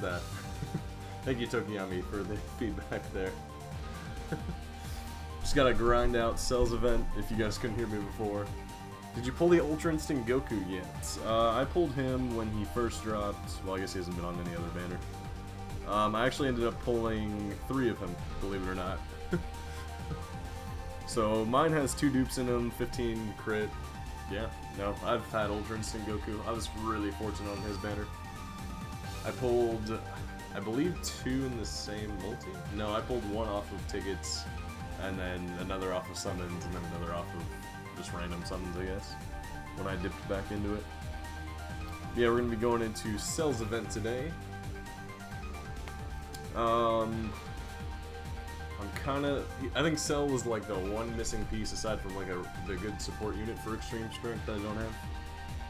about that? Thank you, Tokiyami, for the feedback there. Just gotta grind out Cell's event, if you guys couldn't hear me before. Did you pull the Ultra Instinct Goku yet? I pulled him when he first dropped. Well, I guess he hasn't been on any other banner. I actually ended up pulling 3 of him, believe it or not. So mine has 2 dupes in him, 15 crit. Yeah, no, I've had Ultra Instinct Goku. I was really fortunate on his banner. I pulled, I believe, 2 in the same multi? No, I pulled 1 off of tickets, and then another off of summons, and then another off of just random summons, I guess, when I dipped back into it. Yeah, we're going to be going into Cell's event today. I think Cell was like the one missing piece aside from like the good support unit for extreme strength that I don't have.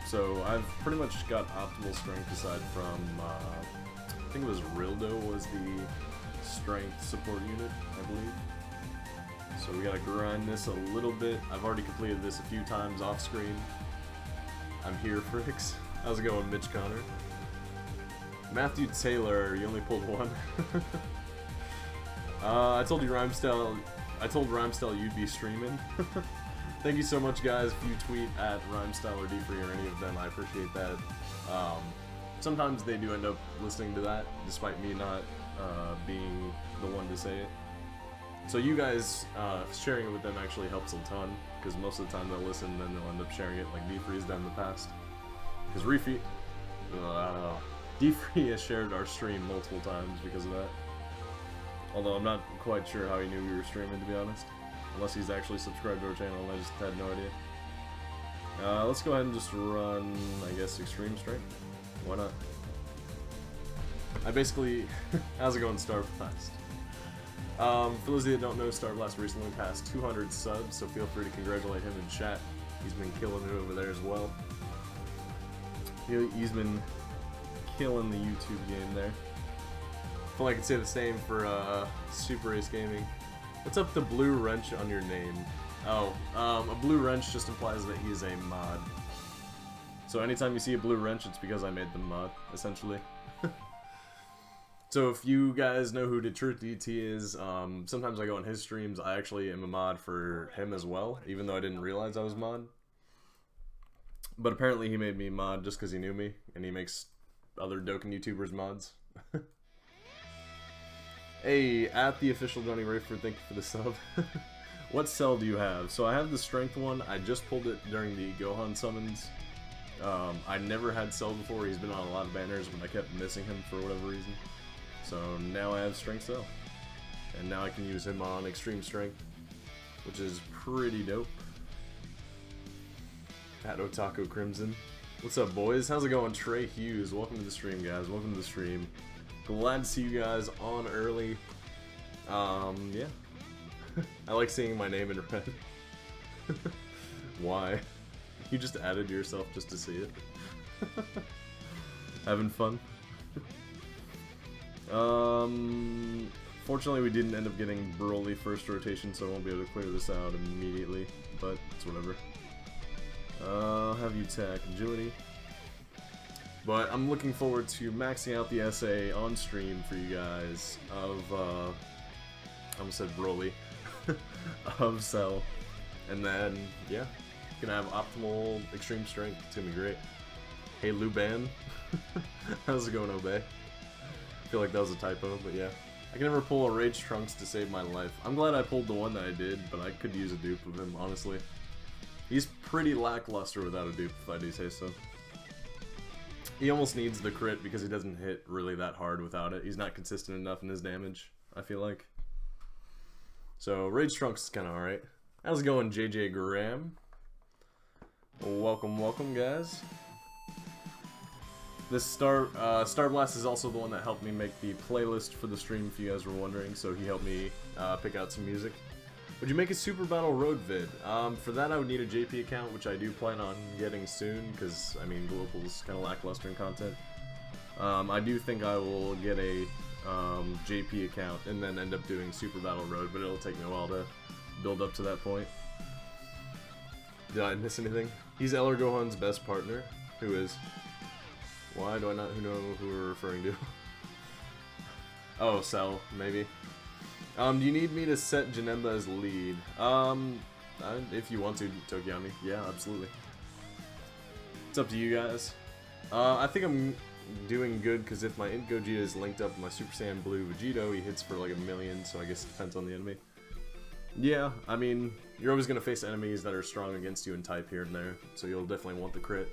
So I've pretty much got optimal strength aside from, I think it was Rildo was the strength support unit, I believe. So we gotta grind this a little bit. I've already completed this a few times off screen. I'm here, Fricks. How's it going, Mitch Connor? Matthew Taylor, you only pulled 1. I told you Rhymestyle, you'd be streaming. Thank you so much, guys. If you tweet at Rhymestyle or DFree or any of them, I appreciate that. Sometimes they do end up listening to that, despite me not being the one to say it. So you guys sharing it with them actually helps a ton, because most of the time they'll listen and then they'll end up sharing it like DFree's done in the past. Because DFree has shared our stream multiple times because of that. Although I'm not quite sure how he knew we were streaming, to be honest. Unless he's actually subscribed to our channel and I just had no idea. Let's go ahead and just run, I guess, Extreme Strength. Why not? I basically... How's it going, Starblast? For those of you that don't know, Starblast recently passed 200 subs, so feel free to congratulate him in chat. He's been killing it over there as well. He's been killing the YouTube game there. I feel like I could say the same for Super Ace Gaming. What's up the blue wrench on your name? Oh, a blue wrench just implies that he's a mod. So anytime you see a blue wrench, it's because I made the mod, essentially. So if you guys know who DeTruthDT is, sometimes I go on his streams. I actually am a mod for him as well, even though I didn't realize I was mod. But apparently he made me mod just because he knew me, and he makes other Dokkan YouTubers mods. Hey, at the official Johnny Rayford, thank you for the sub. What cell do you have? So I have the strength one. I just pulled it during the Gohan summons. I never had Cell before. He's been on a lot of banners, but I kept missing him for whatever reason. So now I have Strength Cell. And now I can use him on Extreme Strength, which is pretty dope. At Otaku Crimson. What's up, boys? How's it going? Trey Hughes. Welcome to the stream, guys. Welcome to the stream. Glad to see you guys on early. Yeah. I like seeing my name in red. Why? You just added yourself just to see it. Having fun? Fortunately we didn't end up getting Broly first rotation, so I won't be able to clear this out immediately, but it's whatever. I'll have you attack Agility. But I'm looking forward to maxing out the essay on stream for you guys of, I almost said Broly, of Cell. And then, yeah, gonna have optimal extreme strength. It's gonna be great. Hey, Luban. How's it going, Obey? I feel like that was a typo, but yeah. I can never pull a Rage Trunks to save my life. I'm glad I pulled the one that I did, but I could use a dupe of him, honestly. He's pretty lackluster without a dupe, if I do say so. He almost needs the crit because he doesn't hit really that hard without it. He's not consistent enough in his damage, I feel like. So, Rage Trunks is kind of alright. How's it going, JJ Graham? Welcome, welcome, guys. This Starblast is also the one that helped me make the playlist for the stream, if you guys were wondering, so he helped me pick out some music. Would you make a Super Battle Road vid? For that I would need a JP account, which I do plan on getting soon, because, I mean, Global's kind of lackluster in content. I do think I will get a JP account and then end up doing Super Battle Road, but it'll take me a while to build up to that point. Did I miss anything? He's Eller Gohan's best partner. Who is? Why do I not know who we're referring to? Oh, Cell, maybe. Do you need me to set Janemba as lead? If you want to, Tokiyami. Yeah, absolutely. It's up to you guys. I think I'm doing good, because if my Int Gogeta is linked up with my Super Saiyan Blue Vegito, he hits for like 1,000,000, so I guess it depends on the enemy. Yeah, I mean, you're always going to face enemies that are strong against you in type here and there, so you'll definitely want the crit,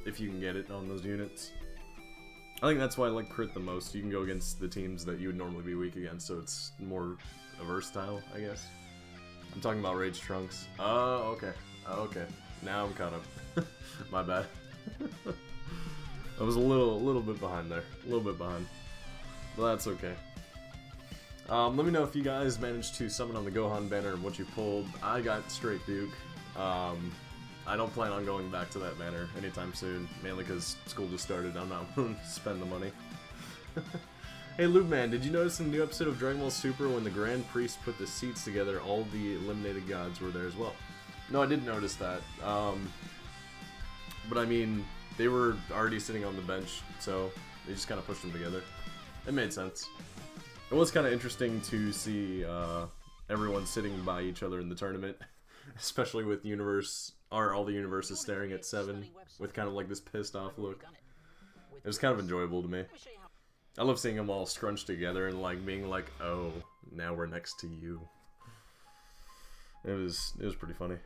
if you can get it on those units. I think that's why I like crit the most. You can go against the teams that you would normally be weak against, so it's more versatile, I guess. I'm talking about Rage Trunks. Oh, okay. Okay. Now I'm caught up. My bad. I was a little bit behind there. A little bit behind. But that's okay. Let me know if you guys managed to summon on the Gohan banner and what you pulled. I got straight Duke. I don't plan on going back to that banner anytime soon, mainly because school just started. I'm not willing to spend the money. Hey Loopman, did you notice in the new episode of Dragon Ball Super when the Grand Priest put the seats together, all the eliminated gods were there as well? No, I didn't notice that. But I mean, they were already sitting on the bench, so they just kind of pushed them together. It made sense. It was kind of interesting to see everyone sitting by each other in the tournament, especially with all the universes staring at 7 with kind of like this pissed off look. It was kind of enjoyable to me. I love seeing them all scrunched together and like being like, oh, now we're next to you. It was pretty funny.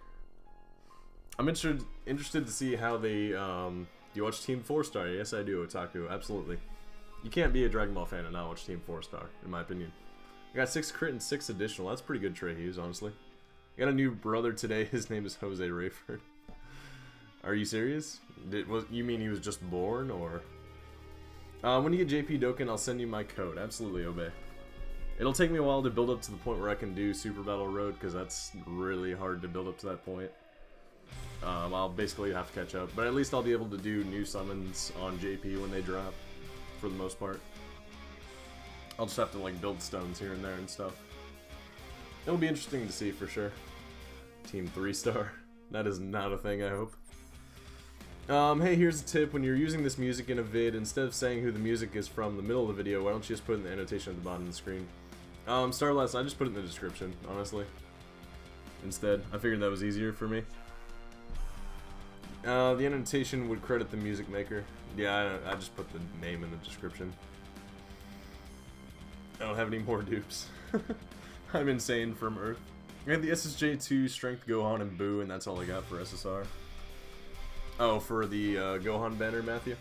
I'm interested to see how they, do you watch Team 4 Star? Yes, I do, Otaku, absolutely. You can't be a Dragon Ball fan and not watch Team 4 Star, in my opinion. I got 6 crit and 6 additional, that's pretty good Trey-Hughes, honestly. I got a new brother today, his name is Jose Rayford. Are you serious? You mean he was just born, or? When you get JP Dokkan, I'll send you my code, absolutely, Obey. It'll take me a while to build up to the point where I can do Super Battle Road, because that's really hard to build up to that point. I'll basically have to catch up, but at least I'll be able to do new summons on JP when they drop, for the most part. I'll just have to like build stones here and there and stuff. It'll be interesting to see for sure. Team 3 Star. That is not a thing, I hope. Hey, here's a tip. When you're using this music in a vid, instead of saying who the music is from in the middle of the video, why don't you just put it in the annotation at the bottom of the screen? Starless, I just put it in the description, honestly. Instead, I figured that was easier for me. The annotation would credit the music maker. Yeah, I just put the name in the description. I don't have any more dupes. I'm insane from Earth. I have the SSJ2, Strength Gohan, and Boo, and that's all I got for SSR. Oh, for the Gohan banner, Matthew?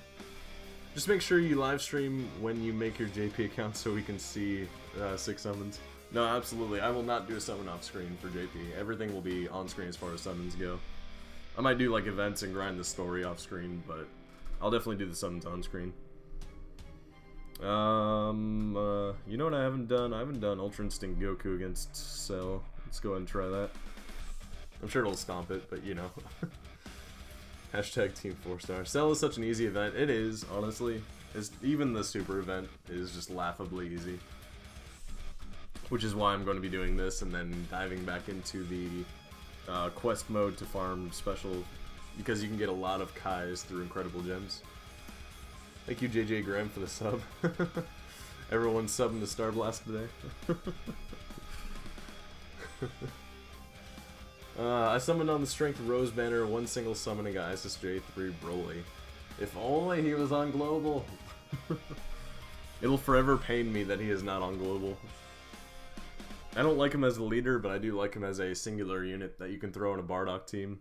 Just make sure you live stream when you make your JP account so we can see 6 summons. No, absolutely. I will not do a summon off screen for JP. Everything will be on screen as far as summons go. I might do like events and grind the story off screen, but I'll definitely do the summons on screen. You know what I haven't done? I haven't done Ultra Instinct Goku against Cell. Let's go ahead and try that. I'm sure it'll stomp it, but you know. Hashtag Team 4 Star. Cell is such an easy event. It is, honestly. Even the super event is just laughably easy. Which is why I'm going to be doing this and then diving back into the quest mode to farm special, because you can get a lot of Kais through incredible gems. Thank you, JJ Graham, for the sub. Everyone's subbing to Star Blast today. I summoned on the Strength Rose banner, one single summon, and got SSJ3 Broly. If only he was on Global. It'll forever pain me that he is not on Global. I don't like him as a leader, but I do like him as a singular unit that you can throw in a Bardock team.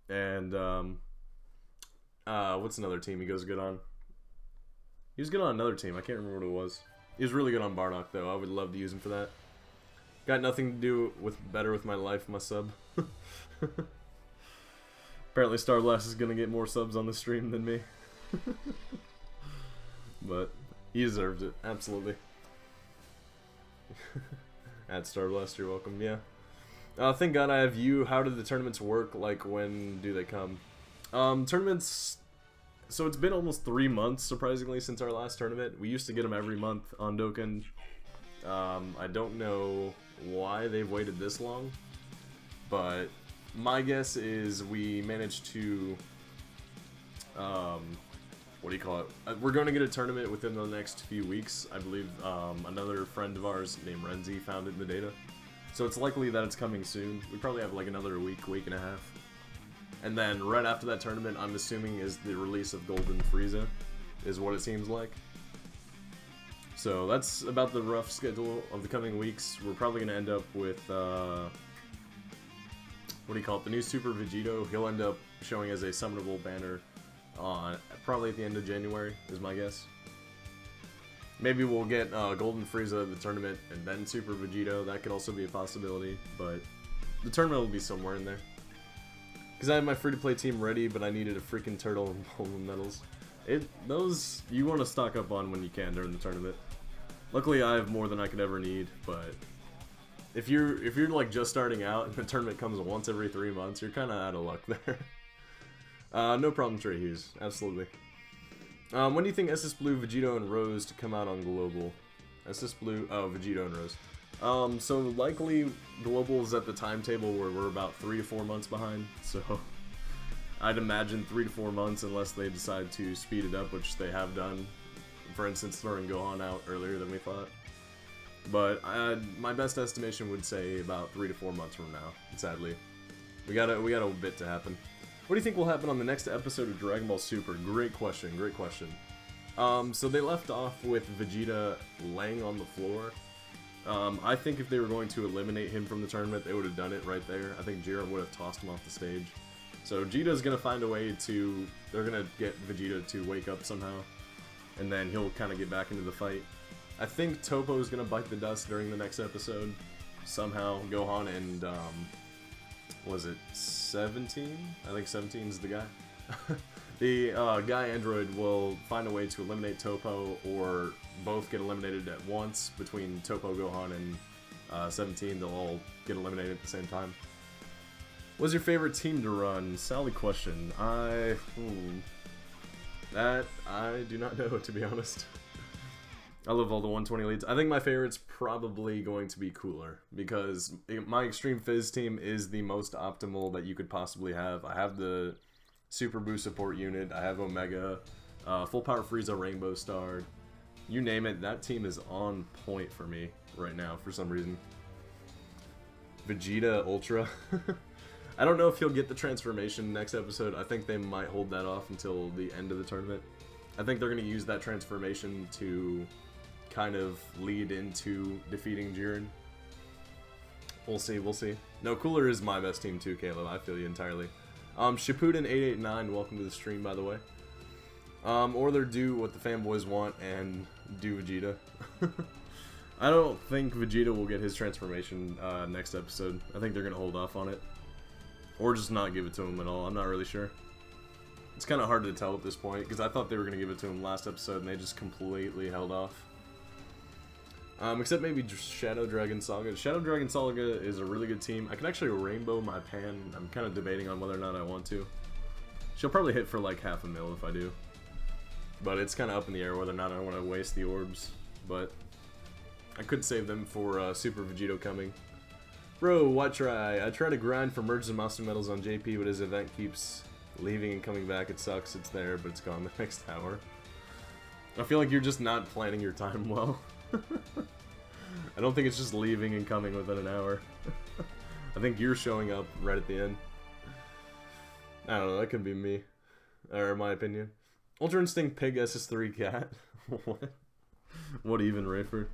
And, what's another team he goes good on? He was good on another team, I can't remember what it was. He was really good on Bardock, though. I would love to use him for that. Got nothing to do better with my life, my sub. Apparently Star Blast is gonna get more subs on the stream than me. But he deserves it, absolutely. At Star Blast, you're welcome, yeah. Thank God I have you. How do the tournaments work? Like, when do they come? Tournaments... So it's been almost 3 months, surprisingly, since our last tournament. We used to get them every month on Dokkan. I don't know why they've waited this long, but my guess is we managed to what do you call it? We're going to get a tournament within the next few weeks. I believe another friend of ours named Renzi found it in the data. So it's likely that it's coming soon. We probably have like another week and a half. And then right after that tournament, I'm assuming is the release of Golden Frieza, is what it seems like. So that's about the rough schedule of the coming weeks. We're probably going to end up with, what do you call it, the new Super Vegito. He'll end up showing as a summonable banner probably at the end of January, is my guess. Maybe we'll get Golden Frieza at the tournament and then Super Vegito. That could also be a possibility, but the tournament will be somewhere in there. Because I had my free-to-play team ready, but I needed a freaking turtle and golden medals. Those you want to stock up on when you can during the tournament. Luckily, I have more than I could ever need, but if you're like just starting out and the tournament comes once every 3 months, you're kind of out of luck there. No problem, Trey Hughes. Absolutely. When do you think SS Blue, Vegito, and Rose to come out on Global? SS Blue, oh, Vegito and Rose. So likely Global is at the timetable where we're about 3 to 4 months behind. So I'd imagine 3 to 4 months unless they decide to speed it up, which they have done. For instance, throwing Gohan out earlier than we thought. But my best estimation would say about 3 to 4 months from now. Sadly, we got a bit to happen. What do you think will happen on the next episode of Dragon Ball Super? Great question, great question. So they left off with Vegeta laying on the floor. I think if they were going to eliminate him from the tournament, they would have done it right there. I think Jiren would have tossed him off the stage. So Vegeta's going to find a way to... They're going to get Vegeta to wake up somehow. And then he'll kind of get back into the fight. I think Topo's going to bite the dust during the next episode. Somehow, Gohan and... was it 17? I think 17 is the guy. The guy android will find a way to eliminate Topo, or both get eliminated at once between Topo, Gohan, and 17. They'll all get eliminated at the same time. What's your favorite team to run? Solid question. That I do not know, to be honest. I love all the 120 leads. I think my favorite's probably going to be Cooler, because my Extreme Fizz team is the most optimal that you could possibly have. I have the Super Boo support unit, I have Omega, Full Power Frieza, Rainbow Star. You name it, that team is on point for me right now for some reason. Vegeta Ultra. I don't know if he'll get the transformation next episode. I think they might hold that off until the end of the tournament. I think they're going to use that transformation to kind of lead into defeating Jiren. We'll see, we'll see. No, Cooler is my best team too, Caleb. I feel you entirely. Shippuden889, welcome to the stream, by the way. Or they're do what the fanboys want and do Vegeta. I don't think Vegeta will get his transformation next episode. I think they're going to hold off on it. Or just not give it to him at all. I'm not really sure. It's kind of hard to tell at this point, because I thought they were going to give it to him last episode, and they just completely held off. Except maybe Shadow Dragon Saga. Shadow Dragon Saga is a really good team. I can actually rainbow my Pan. I'm kind of debating on whether or not I want to. She'll probably hit for like 500,000 if I do. But it's kind of up in the air whether or not I want to waste the orbs. But I could save them for Super Vegito coming. Bro, YTRI. I try to grind for merges and master medals on JP, but his event keeps leaving and coming back. It sucks. It's there, but it's gone the next hour. I feel like you're just not planning your time well. I don't think it's just leaving and coming within an hour. I think you're showing up right at the end. I don't know, that could be me. Or my opinion. Ultra Instinct Pig SS3 Cat. What? What even, Rayford?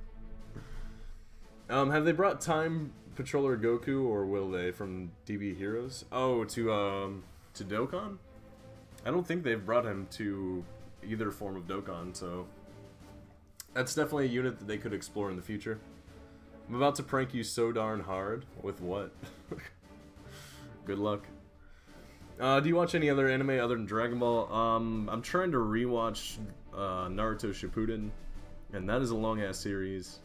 Have they brought Time Patroller Goku, or will they, from DB Heroes? Oh, to Dokkan? I don't think they've brought him to either form of Dokkan, so that's definitely a unit that they could explore in the future. I'm about to prank you so darn hard. With what? Good luck. Do you watch any other anime other than Dragon Ball? I'm trying to rewatch Naruto Shippuden, and that is a long-ass series.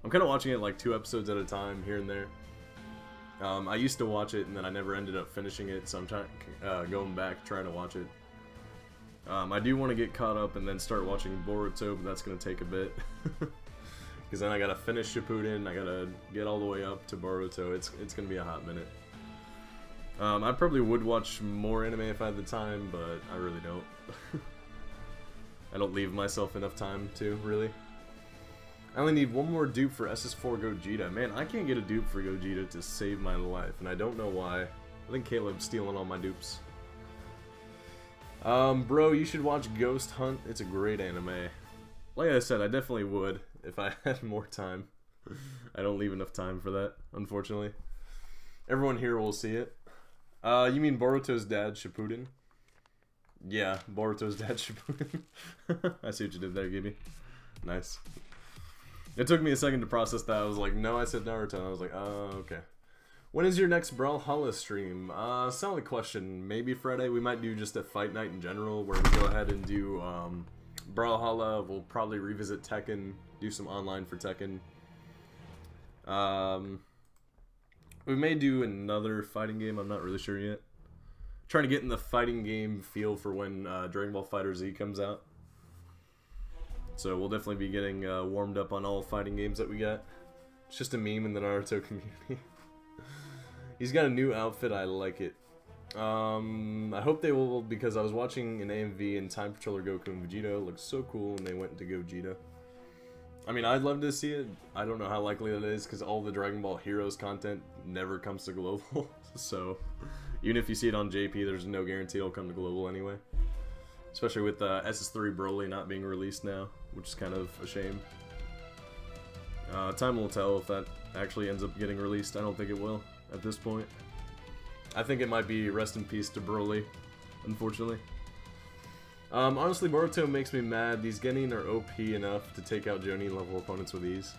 I'm kind of watching it like 2 episodes at a time, here and there. I used to watch it, and then I never ended up finishing it, so I'm trying going back, trying to watch it. I do want to get caught up and then start watching Boruto, but that's going to take a bit. Because then I gotta finish Shippuden, I gotta get all the way up to Boruto. It's going to be a hot minute. I probably would watch more anime if I had the time, but I really don't. I don't leave myself enough time to, really. I only need one more dupe for SS4 Gogeta. Man, I can't get a dupe for Gogeta to save my life, and I don't know why. I think Caleb's stealing all my dupes. Bro, you should watch Ghost Hunt. It's a great anime. Like I said, I definitely would if I had more time. I don't leave enough time for that, unfortunately. Everyone here will see it. You mean Boruto's dad, Shippuden? Yeah, Boruto's dad, Shippuden. I see what you did there, Gibby. Nice. It took me a second to process that. I was like, no, I said Naruto. And I was like, oh, okay. When is your next Brawlhalla stream? Solid question. Maybe Friday. We might do just a fight night in general where we go ahead and do Brawlhalla. We'll probably revisit Tekken, do some online for Tekken. We may do another fighting game. I'm not really sure yet. Trying to get in the fighting game feel for when Dragon Ball FighterZ comes out. So we'll definitely be getting warmed up on all fighting games that we got. It's just a meme in the Naruto community. He's got a new outfit, I like it. I hope they will, because I was watching an AMV and Time Patroller Goku and Vegeta. It looks so cool, and they went to Gogeta. I mean, I'd love to see it. I don't know how likely that is, because all the Dragon Ball Heroes content never comes to Global. So, even if you see it on JP, there's no guarantee it'll come to Global anyway. Especially with SS3 Broly not being released now, which is kind of a shame. Time will tell if that actually ends up getting released. I don't think it will at this point. I think it might be rest in peace to Broly, unfortunately. Honestly, Boruto makes me mad. These Genin are OP enough to take out Jonin level opponents with ease.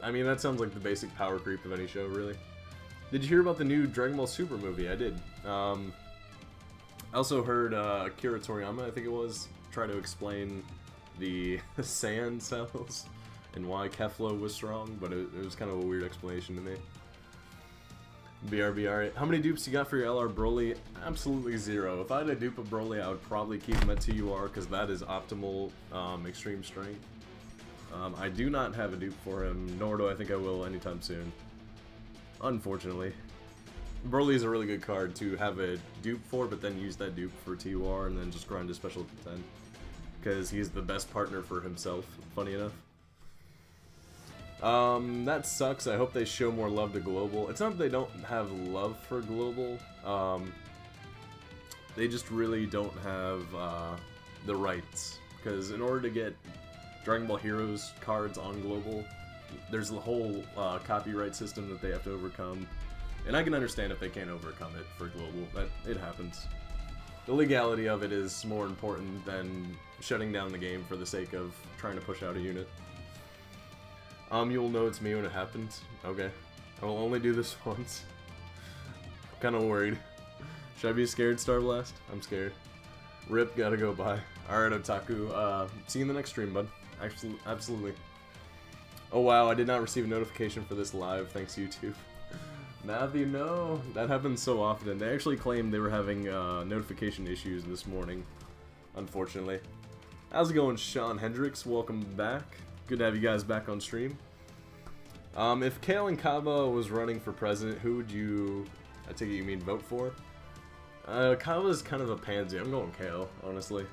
I mean, that sounds like the basic power creep of any show, really. Did you hear about the new Dragon Ball Super movie? I did. I also heard Akira Toriyama, I think it was, try to explain the Saiyan cells and why Kefla was strong, but it was kind of a weird explanation to me. BRB, alright. How many dupes you got for your LR Broly? Absolutely zero. If I had a dupe of Broly, I would probably keep him at TUR, because that is optimal extreme strength. I do not have a dupe for him, nor do I think I will anytime soon. Unfortunately. Broly is a really good card to have a dupe for, but then use that dupe for TUR and then just grind a special 10. Because he's the best partner for himself, funny enough. That sucks. I hope they show more love to Global. It's not that they don't have love for Global. They just really don't have the rights. Because in order to get Dragon Ball Heroes cards on Global, there's a whole copyright system that they have to overcome. And I can understand if they can't overcome it for Global. It happens. The legality of it is more important than shutting down the game for the sake of trying to push out a unit. You'll know it's me when it happens. Okay. I will only do this once. I'm kinda worried. Should I be scared, Starblast? I'm scared. Rip, gotta go by. Alright, Otaku. See you in the next stream, bud. Actually, absolutely. Oh wow, I did not receive a notification for this live, thanks YouTube. Matthew, no. That happens so often. They actually claimed they were having notification issues this morning, unfortunately. How's it going, Sean Hendricks? Welcome back. Good to have you guys back on stream. If Kale and Kaba was running for president, who would you, I take it you mean vote for? Kaba's kind of a pansy. I'm going Kale, honestly.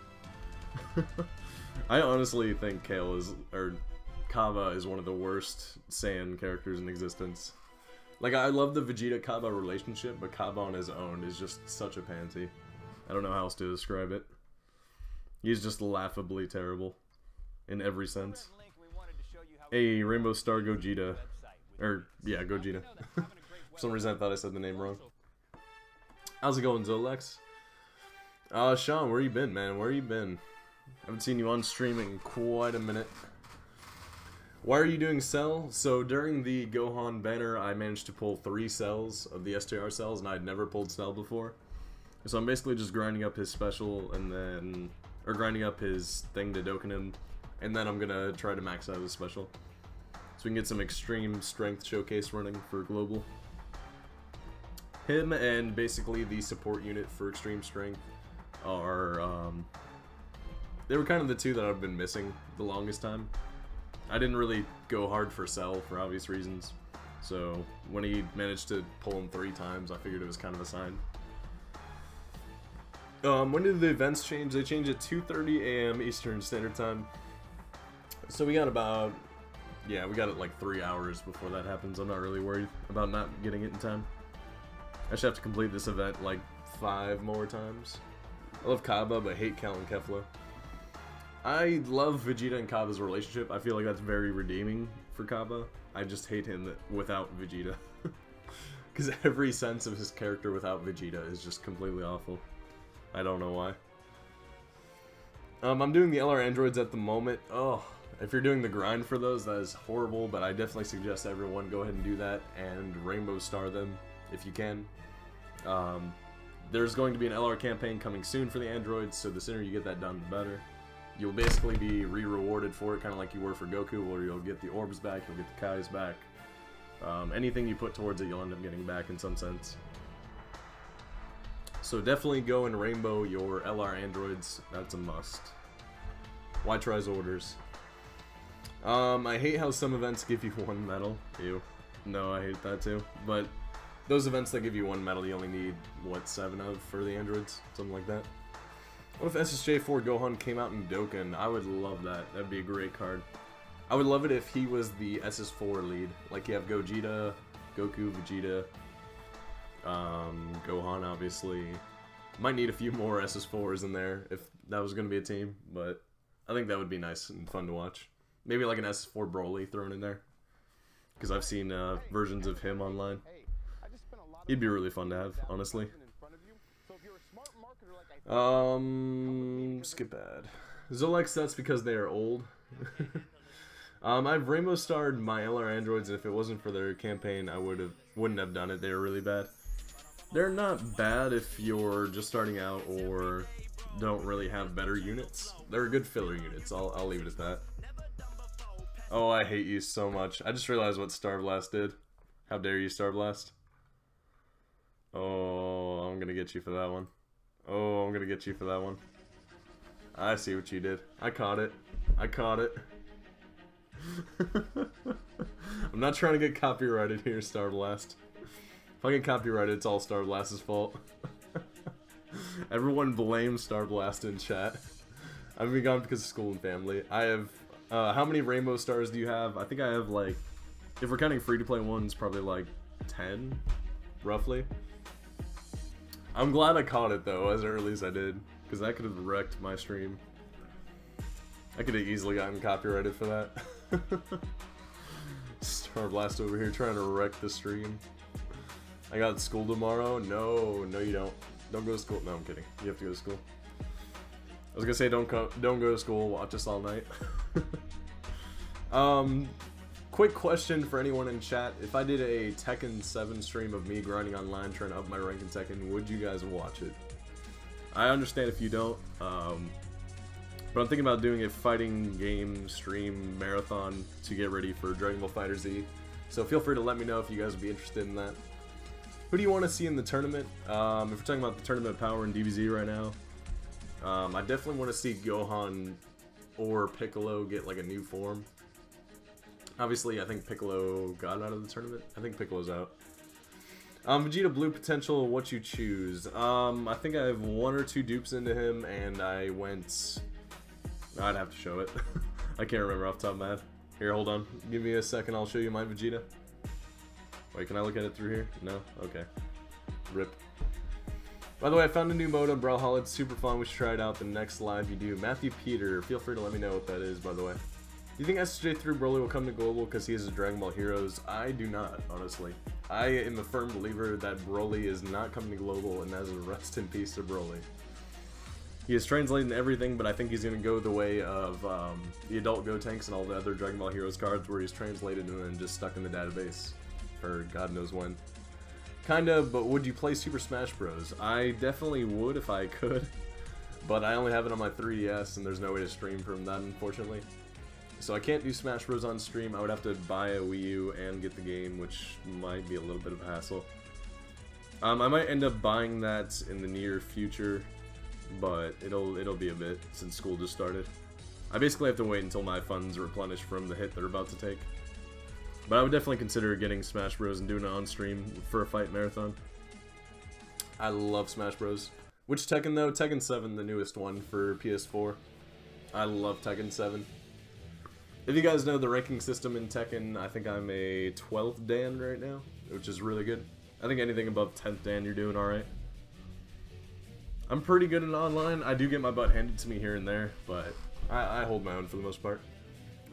I honestly think Kaba is one of the worst Saiyan characters in existence. Like, I love the Vegeta-Kaba relationship, but Kaba on his own is just such a pansy. I don't know how else to describe it. He's just laughably terrible. In every sense. Hey, Rainbow Star Gogeta. Yeah, Gogeta. For some reason I thought I said the name wrong. How's it going, Zolex? Sean, where you been, man? Where you been? Haven't seen you on stream in quite a minute. Why are you doing Cell? So during the Gohan banner, I managed to pull 3 cells of the STR cells, and I'd never pulled Cell before. So I'm basically just grinding up his special, and then... or grinding up his thing to Dokkan him, and then I'm gonna try to max out his special. So we can get some extreme strength showcase running for Global. Him and basically the support unit for extreme strength are, they were kind of the two that I've been missing the longest time. I didn't really go hard for Cell for obvious reasons, so when he managed to pull him 3 times, I figured it was kind of a sign. When did the events change? They changed at 2:30 a.m. Eastern Standard Time. So we got about, yeah, we got it like 3 hours before that happens. I'm not really worried about not getting it in time. I should have to complete this event like 5 more times. I love Kaba, but hate Cal and Kefla. I love Vegeta and Kaba's relationship. I feel like that's very redeeming for Kaba. I just hate him without Vegeta. Because every sense of his character without Vegeta is just completely awful. I don't know why. I'm doing the LR androids at the moment. Oh, if you're doing the grind for those, that is horrible, but I definitely suggest everyone go ahead and do that and rainbow star them if you can. There's going to be an LR campaign coming soon for the androids, so the sooner you get that done, the better. You'll basically be re-rewarded for it, kind of like you were for Goku, where you'll get the orbs back, you'll get the Kais back. Anything you put towards it, you'll end up getting back in some sense. So definitely go and rainbow your LR androids. That's a must. YTRI's orders. I hate how some events give you 1 medal. Ew. No, I hate that too. But those events that give you 1 medal, you only need, what, 7 of for the androids? Something like that. What if SSJ4 Gohan came out in Dokkan? I would love that. That'd be a great card. I would love it if he was the SS4 lead. Like you have Gogeta, Goku, Vegeta, Gohan, obviously. Might need a few more SS4s in there if that was going to be a team, but I think that would be nice and fun to watch. Maybe like an SS4 Broly thrown in there, because I've seen versions of him online. He'd be really fun to have, honestly. Skip ad. Zolex, that's because they are old. I've rainbow starred my LR androids, and if it wasn't for their campaign, I wouldn't have done it. They were really bad. They're not bad if you're just starting out or don't really have better units. They're good filler units. I'll leave it at that. Oh, I hate you so much. I just realized what Star Blast did. How dare you, Star Blast? Oh, I'm gonna get you for that one. Oh, I'm gonna get you for that one. I see what you did. I caught it. I caught it. I'm not trying to get copyrighted here, Star Blast. If I get copyrighted, it's all Star Blast's fault. Everyone blames Star Blast in chat. I've been gone because of school and family. I have, how many rainbow stars do you have? I think I have like, if we're counting free-to-play ones, probably like 10, roughly. I'm glad I caught it though, as early as I did, because that could have wrecked my stream. I could have easily gotten copyrighted for that. Star Blast over here trying to wreck the stream. I got school tomorrow. No, you don't. Don't go to school. No, I'm kidding. You have to go to school. I was gonna say don't go to school. Watch us all night. Quick question for anyone in chat: if I did a Tekken 7 stream of me grinding online, trying to up my rank in Tekken, would you guys watch it? I understand if you don't. But I'm thinking about doing a fighting game stream marathon to get ready for Dragon Ball FighterZ. So feel free to let me know if you guys would be interested in that. Who do you want to see in the tournament? If we're talking about the tournament power in DBZ right now, I definitely want to see Gohan or Piccolo get like a new form. Obviously, I think Piccolo got out of the tournament. I think Piccolo's out. Vegeta Blue potential, what you choose? I think I have 1 or 2 dupes into him, and I went... I'd have to show it. I can't remember off the top of my head. Here, hold on. Give me a second, I'll show you my Vegeta. Wait, can I look at it through here? No? Okay. RIP. By the way, I found a new mode on Brawlhalla. It's super fun. We should try it out the next live you do. Matthew Peter, feel free to let me know what that is, by the way. Do you think SJ3 Broly will come to Global because he is a Dragon Ball Heroes? I do not, honestly. I am a firm believer that Broly is not coming to Global, and as a rest in peace to Broly. He is translating everything, but I think he's going to go the way of the adult Gotenks and all the other Dragon Ball Heroes cards where he's translated and then just stuck in the database for God knows when. Kind of, but would you play Super Smash Bros? I definitely would if I could, but I only have it on my 3DS and there's no way to stream from that, unfortunately. So I can't do Smash Bros on stream. I would have to buy a Wii U and get the game, which might be a little bit of a hassle. I might end up buying that in the near future, but it'll be a bit since school just started. I basically have to wait until my funds replenish from the hit they're about to take. But I would definitely consider getting Smash Bros and doing it on stream for a fight marathon. I love Smash Bros. Which Tekken though? Tekken 7, the newest one for PS4. I love Tekken 7. If you guys know the ranking system in Tekken, I think I'm a 12th Dan right now, which is really good. I think anything above 10th Dan, you're doing alright. I'm pretty good in online. I do get my butt handed to me here and there, but I hold my own for the most part.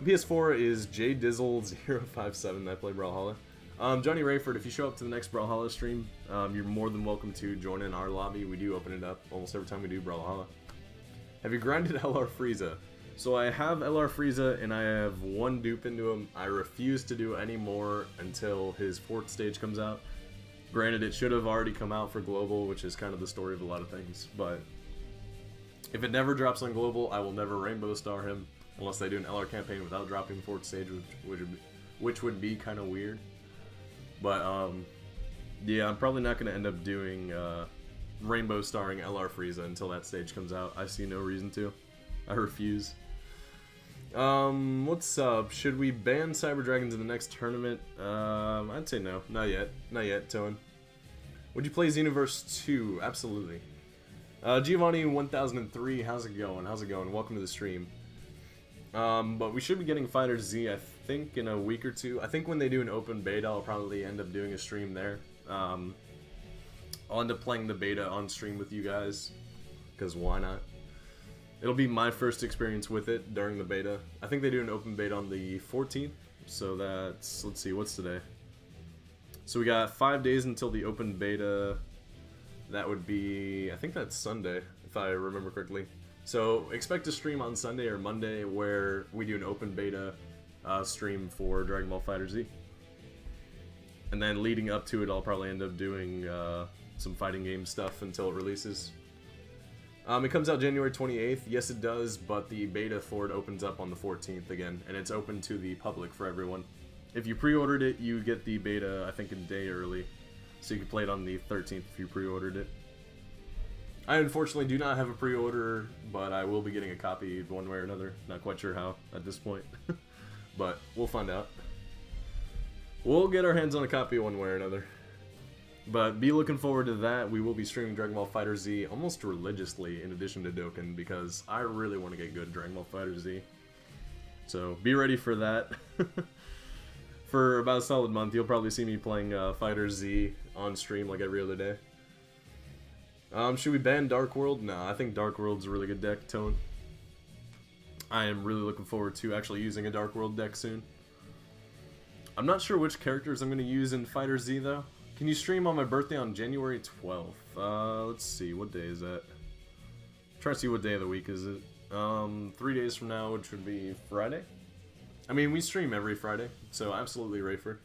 PS4 is JDizzle057. I play Brawlhalla. Johnny Rayford, if you show up to the next Brawlhalla stream, you're more than welcome to join in our lobby. We do open it up almost every time we do Brawlhalla. Have you grinded LR Frieza? So I have LR Frieza and I have one dupe into him. I refuse to do any more until his 4th stage comes out. Granted, it should have already come out for Global, which is kind of the story of a lot of things, but if it never drops on Global, I will never Rainbow Star him, unless they do an LR campaign without dropping 4th stage, which would be kind of weird. But, yeah, I'm probably not going to end up doing Rainbow Starring LR Frieza until that stage comes out. I see no reason to. I refuse. What's up? Should we ban Cyber Dragons in the next tournament? I'd say no. Not yet. Not yet, Toan. Would you play Xenoverse 2? Absolutely. Giovanni1003, how's it going? How's it going? Welcome to the stream. But we should be getting Fighter Z, I think, in a week or two. I think when they do an open beta, I'll probably end up doing a stream there. I'll end up playing the beta on stream with you guys, because why not? It'll be my first experience with it during the beta. I think they do an open beta on the 14th, so that's, let's see, what's today? So we got 5 days until the open beta. That would be, I think that's Sunday, if I remember correctly. So expect a stream on Sunday or Monday where we do an open beta stream for Dragon Ball FighterZ. And then leading up to it, I'll probably end up doing some fighting game stuff until it releases. It comes out January 28th. Yes, it does, but the beta for it opens up on the 14th again, and it's open to the public for everyone. If you pre-ordered it, you get the beta, I think, a day early. So you can play it on the 13th if you pre-ordered it. I unfortunately do not have a pre-order, but I will be getting a copy one way or another. Not quite sure how at this point, but we'll find out. We'll get our hands on a copy one way or another. But be looking forward to that. We will be streaming Dragon Ball FighterZ almost religiously in addition to Dokkan, because I really want to get good at Dragon Ball FighterZ. So be ready for that. For about a solid month, you'll probably see me playing FighterZ on stream like every other day. Should we ban Dark World? No, I think Dark World's a really good deck, Tone. I am really looking forward to actually using a Dark World deck soon. I'm not sure which characters I'm going to use in FighterZ though. Can you stream on my birthday on January 12th? Let's see, what day is that? Try to see what day of the week is it. 3 days from now, which would be Friday? I mean, we stream every Friday, so absolutely Rayford.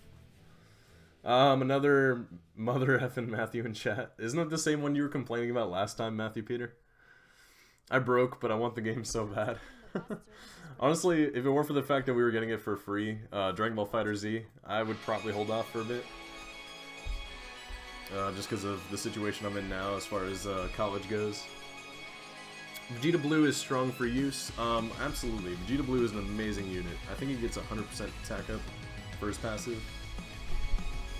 Another Mother effing Matthew in chat. Isn't it the same one you were complaining about last time, Matthew Peter? I broke, but I want the game so bad. Honestly, if it weren't for the fact that we were getting it for free, Dragon Ball FighterZ, I would probably hold off for a bit. Just because of the situation I'm in now as far as college goes. Vegeta Blue is strong for use. Absolutely. Vegeta Blue is an amazing unit. I think he gets 100% attack up for his passive.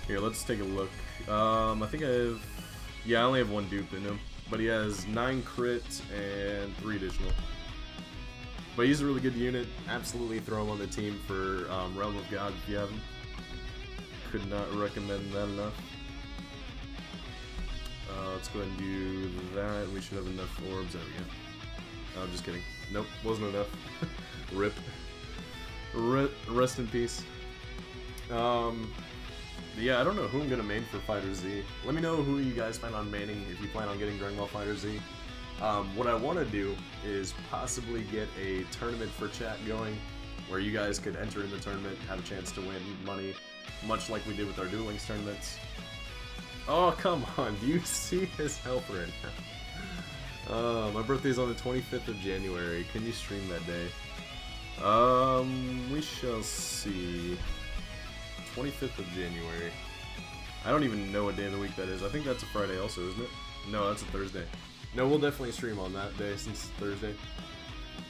Here, let's take a look. I think I have... Yeah, I only have one dupe in him. But he has 9 crit and 3 additional. But he's a really good unit. Absolutely throw him on the team for Realm of God if you have him. Could not recommend that enough. Let's go ahead and do that. We should have enough orbs. There we go. Oh, just kidding. Nope, wasn't enough. Rip. Rest in peace. Yeah, I don't know who I'm gonna main for FighterZ. Let me know who you guys plan on maining if you plan on getting Dragon Ball FighterZ. What I want to do is possibly get a tournament for chat going, where you guys could enter in the tournament, have a chance to win money, much like we did with our Duel Links tournaments. Oh, come on, do you see his help right now? My birthday's on the 25th of January. Can you stream that day? We shall see. 25th of January. I don't even know what day of the week that is. I think that's a Friday also, isn't it? No, that's a Thursday. No, we'll definitely stream on that day since it's Thursday.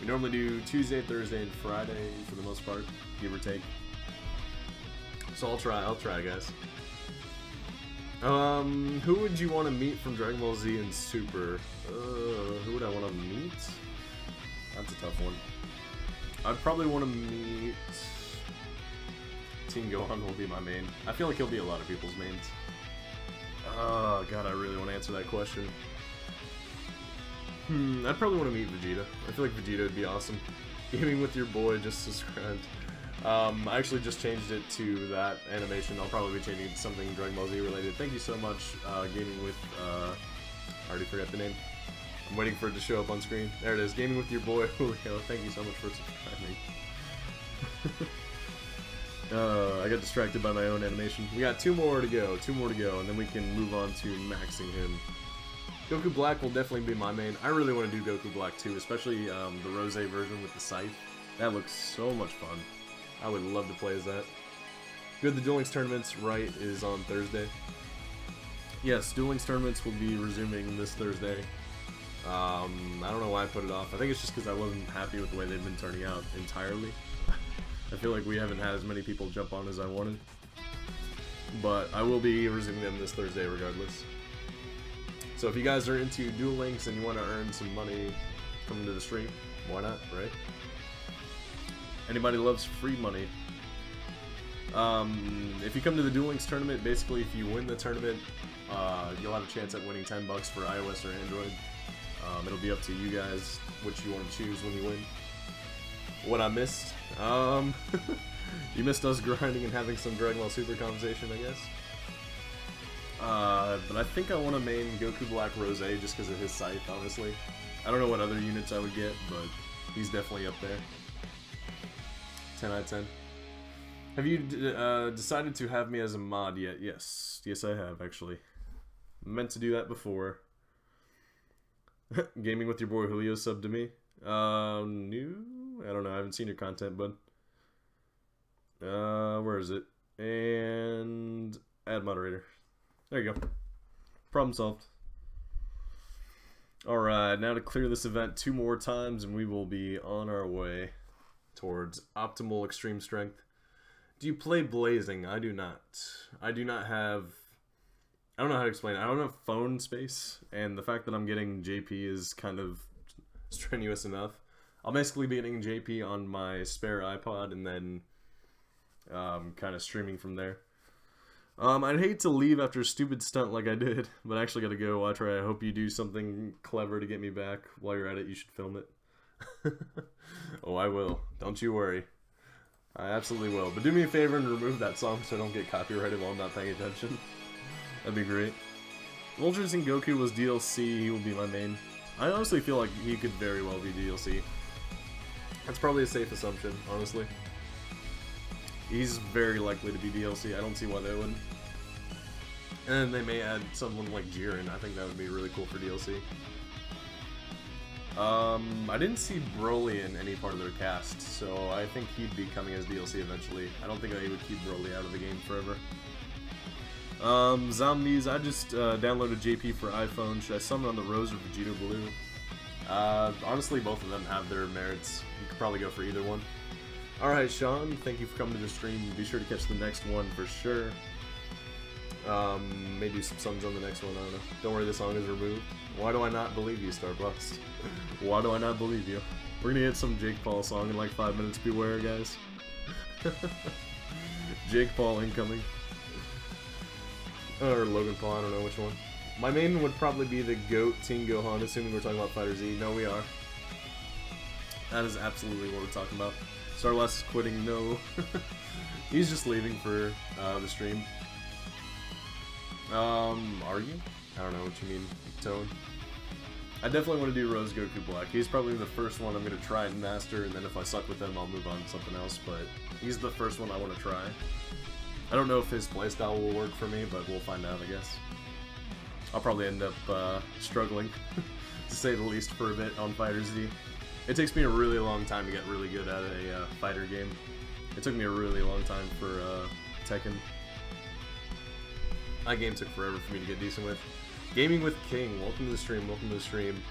We normally do Tuesday, Thursday, and Friday for the most part, give or take. So I'll try, guys. Who would you want to meet from Dragon Ball Z and Super? Who would I want to meet? That's a tough one. I'd probably want to meet... Teen Gohan will be my main. I feel like he'll be a lot of people's mains. Oh, God, I really want to answer that question. I'd probably want to meet Vegeta. I feel like Vegeta would be awesome. Gaming with your boy, just subscribed. I actually just changed it to that animation. I'll probably be changing it to something Dragon Ball Z related. Thank you so much, Gaming with, I already forgot the name. I'm waiting for it to show up on screen. There it is, Gaming with your boy, Julio. Thank you so much for subscribing. I got distracted by my own animation. We got two more to go, and then we can move on to maxing him. Goku Black will definitely be my main. I really want to do Goku Black too, especially the Rose version with the scythe. That looks so much fun. I would love to play as that. Good, the Duel Links tournaments, right, is on Thursday. Yes, Duel Links tournaments will be resuming this Thursday. I don't know why I put it off. I think it's just because I wasn't happy with the way they've been turning out entirely. I feel like we haven't had as many people jump on as I wanted. But I will be resuming them this Thursday regardless. So if you guys are into Duel Links and you want to earn some money coming to the stream, why not, right? Anybody loves free money. If you come to the Duel Links tournament, basically if you win the tournament, you'll have a chance at winning $10 for iOS or Android. It'll be up to you guys which you want to choose when you win. What I missed? You missed us grinding and having some Dragon Ball Super conversation, I guess. But I think I want to main Goku Black Rose just because of his scythe, honestly. I don't know what other units I would get, but he's definitely up there. 10 out of 10. Have you decided to have me as a mod yet? Yes. Yes, I have, actually. Meant to do that before. Gaming with your boy Julio subbed to me. New? I don't know. I haven't seen your content, bud. Where is it? And add moderator. There you go. Problem solved. Alright, now to clear this event 2 more times and we will be on our way towards optimal extreme strength. Do you play Blazing? I do not. I do not have... I don't know how to explain it. I don't have phone space, and the fact that I'm getting JP is kind of strenuous enough. I'll basically be getting JP on my spare iPod and then kind of streaming from there. I'd hate to leave after a stupid stunt like I did, but I actually gotta go. YTRI, I hope you do something clever to get me back. While you're at it, you should film it. Oh, I will. Don't you worry. I absolutely will. But do me a favor and remove that song so I don't get copyrighted while I'm not paying attention. That'd be great. Ultras and Goku was DLC, he will be my main. I honestly feel like he could very well be DLC. That's probably a safe assumption, honestly. He's very likely to be DLC, I don't see why they wouldn't. And they may add someone like Jiren, I think that would be really cool for DLC. I didn't see Broly in any part of their cast, so I think he'd be coming as DLC eventually. I don't think they would keep Broly out of the game forever. Zombies, I just downloaded JP for iPhone. Should I summon on the Rose or Vegeta Blue? Honestly, both of them have their merits. You could probably go for either one. Alright, Sean, thank you for coming to the stream. Be sure to catch the next one for sure. May do some summons on the next one, I don't know. Don't worry, this song is removed. Why do I not believe you, Starbucks? Why do I not believe you? We're gonna hit some Jake Paul song in like 5 minutes, beware, guys. Jake Paul incoming. Or Logan Paul, I don't know which one. My main would probably be the GOAT Teen Gohan, assuming we're talking about Fighter Z. No, we are. That is absolutely what we're talking about. Starless is quitting, no. He's just leaving for the stream. Are you? I don't know what you mean, Tone. I definitely want to do Rose Goku Black. He's probably the first one I'm going to try and master, and then if I suck with him, I'll move on to something else, but he's the first one I want to try. I don't know if his playstyle will work for me, but we'll find out, I guess. I'll probably end up struggling, to say the least, for a bit on Fighter Z. It takes me a really long time to get really good at a fighter game. It took me a really long time for Tekken. That game took forever for me to get decent with. Gaming with King, welcome to the stream, welcome to the stream.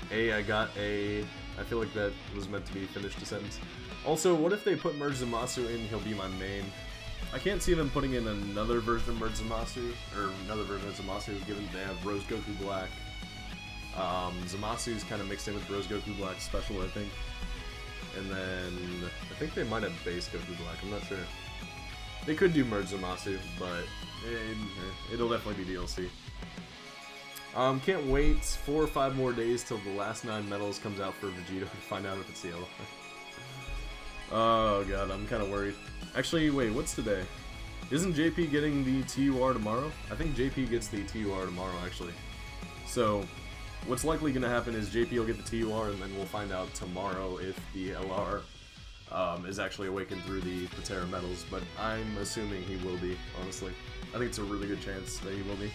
I got a... I feel like that was meant to be finished a sentence. Also, what if they put Merge Zamasu in, he'll be my main? I can't see them putting in another version of Zamasu, or another version of Zamasu, given they have Rose Goku Black. Zamasu's kind of mixed in with Rose Goku Black Special, I think. And then, I think they might have base Goku Black, I'm not sure. They could do Merge Zamasu, but it'll definitely be DLC. Can't wait 4 or 5 more days till the last 9 medals comes out for Vegito to find out if it's the LR. Oh god, I'm kind of worried. Actually, wait, what's today? Isn't JP getting the TUR tomorrow? I think JP gets the TUR tomorrow, actually. So, what's likely going to happen is JP will get the TUR, and then we'll find out tomorrow if the LR is actually awakened through the Patera medals, but I'm assuming he will be, honestly. I think it's a really good chance that he will be.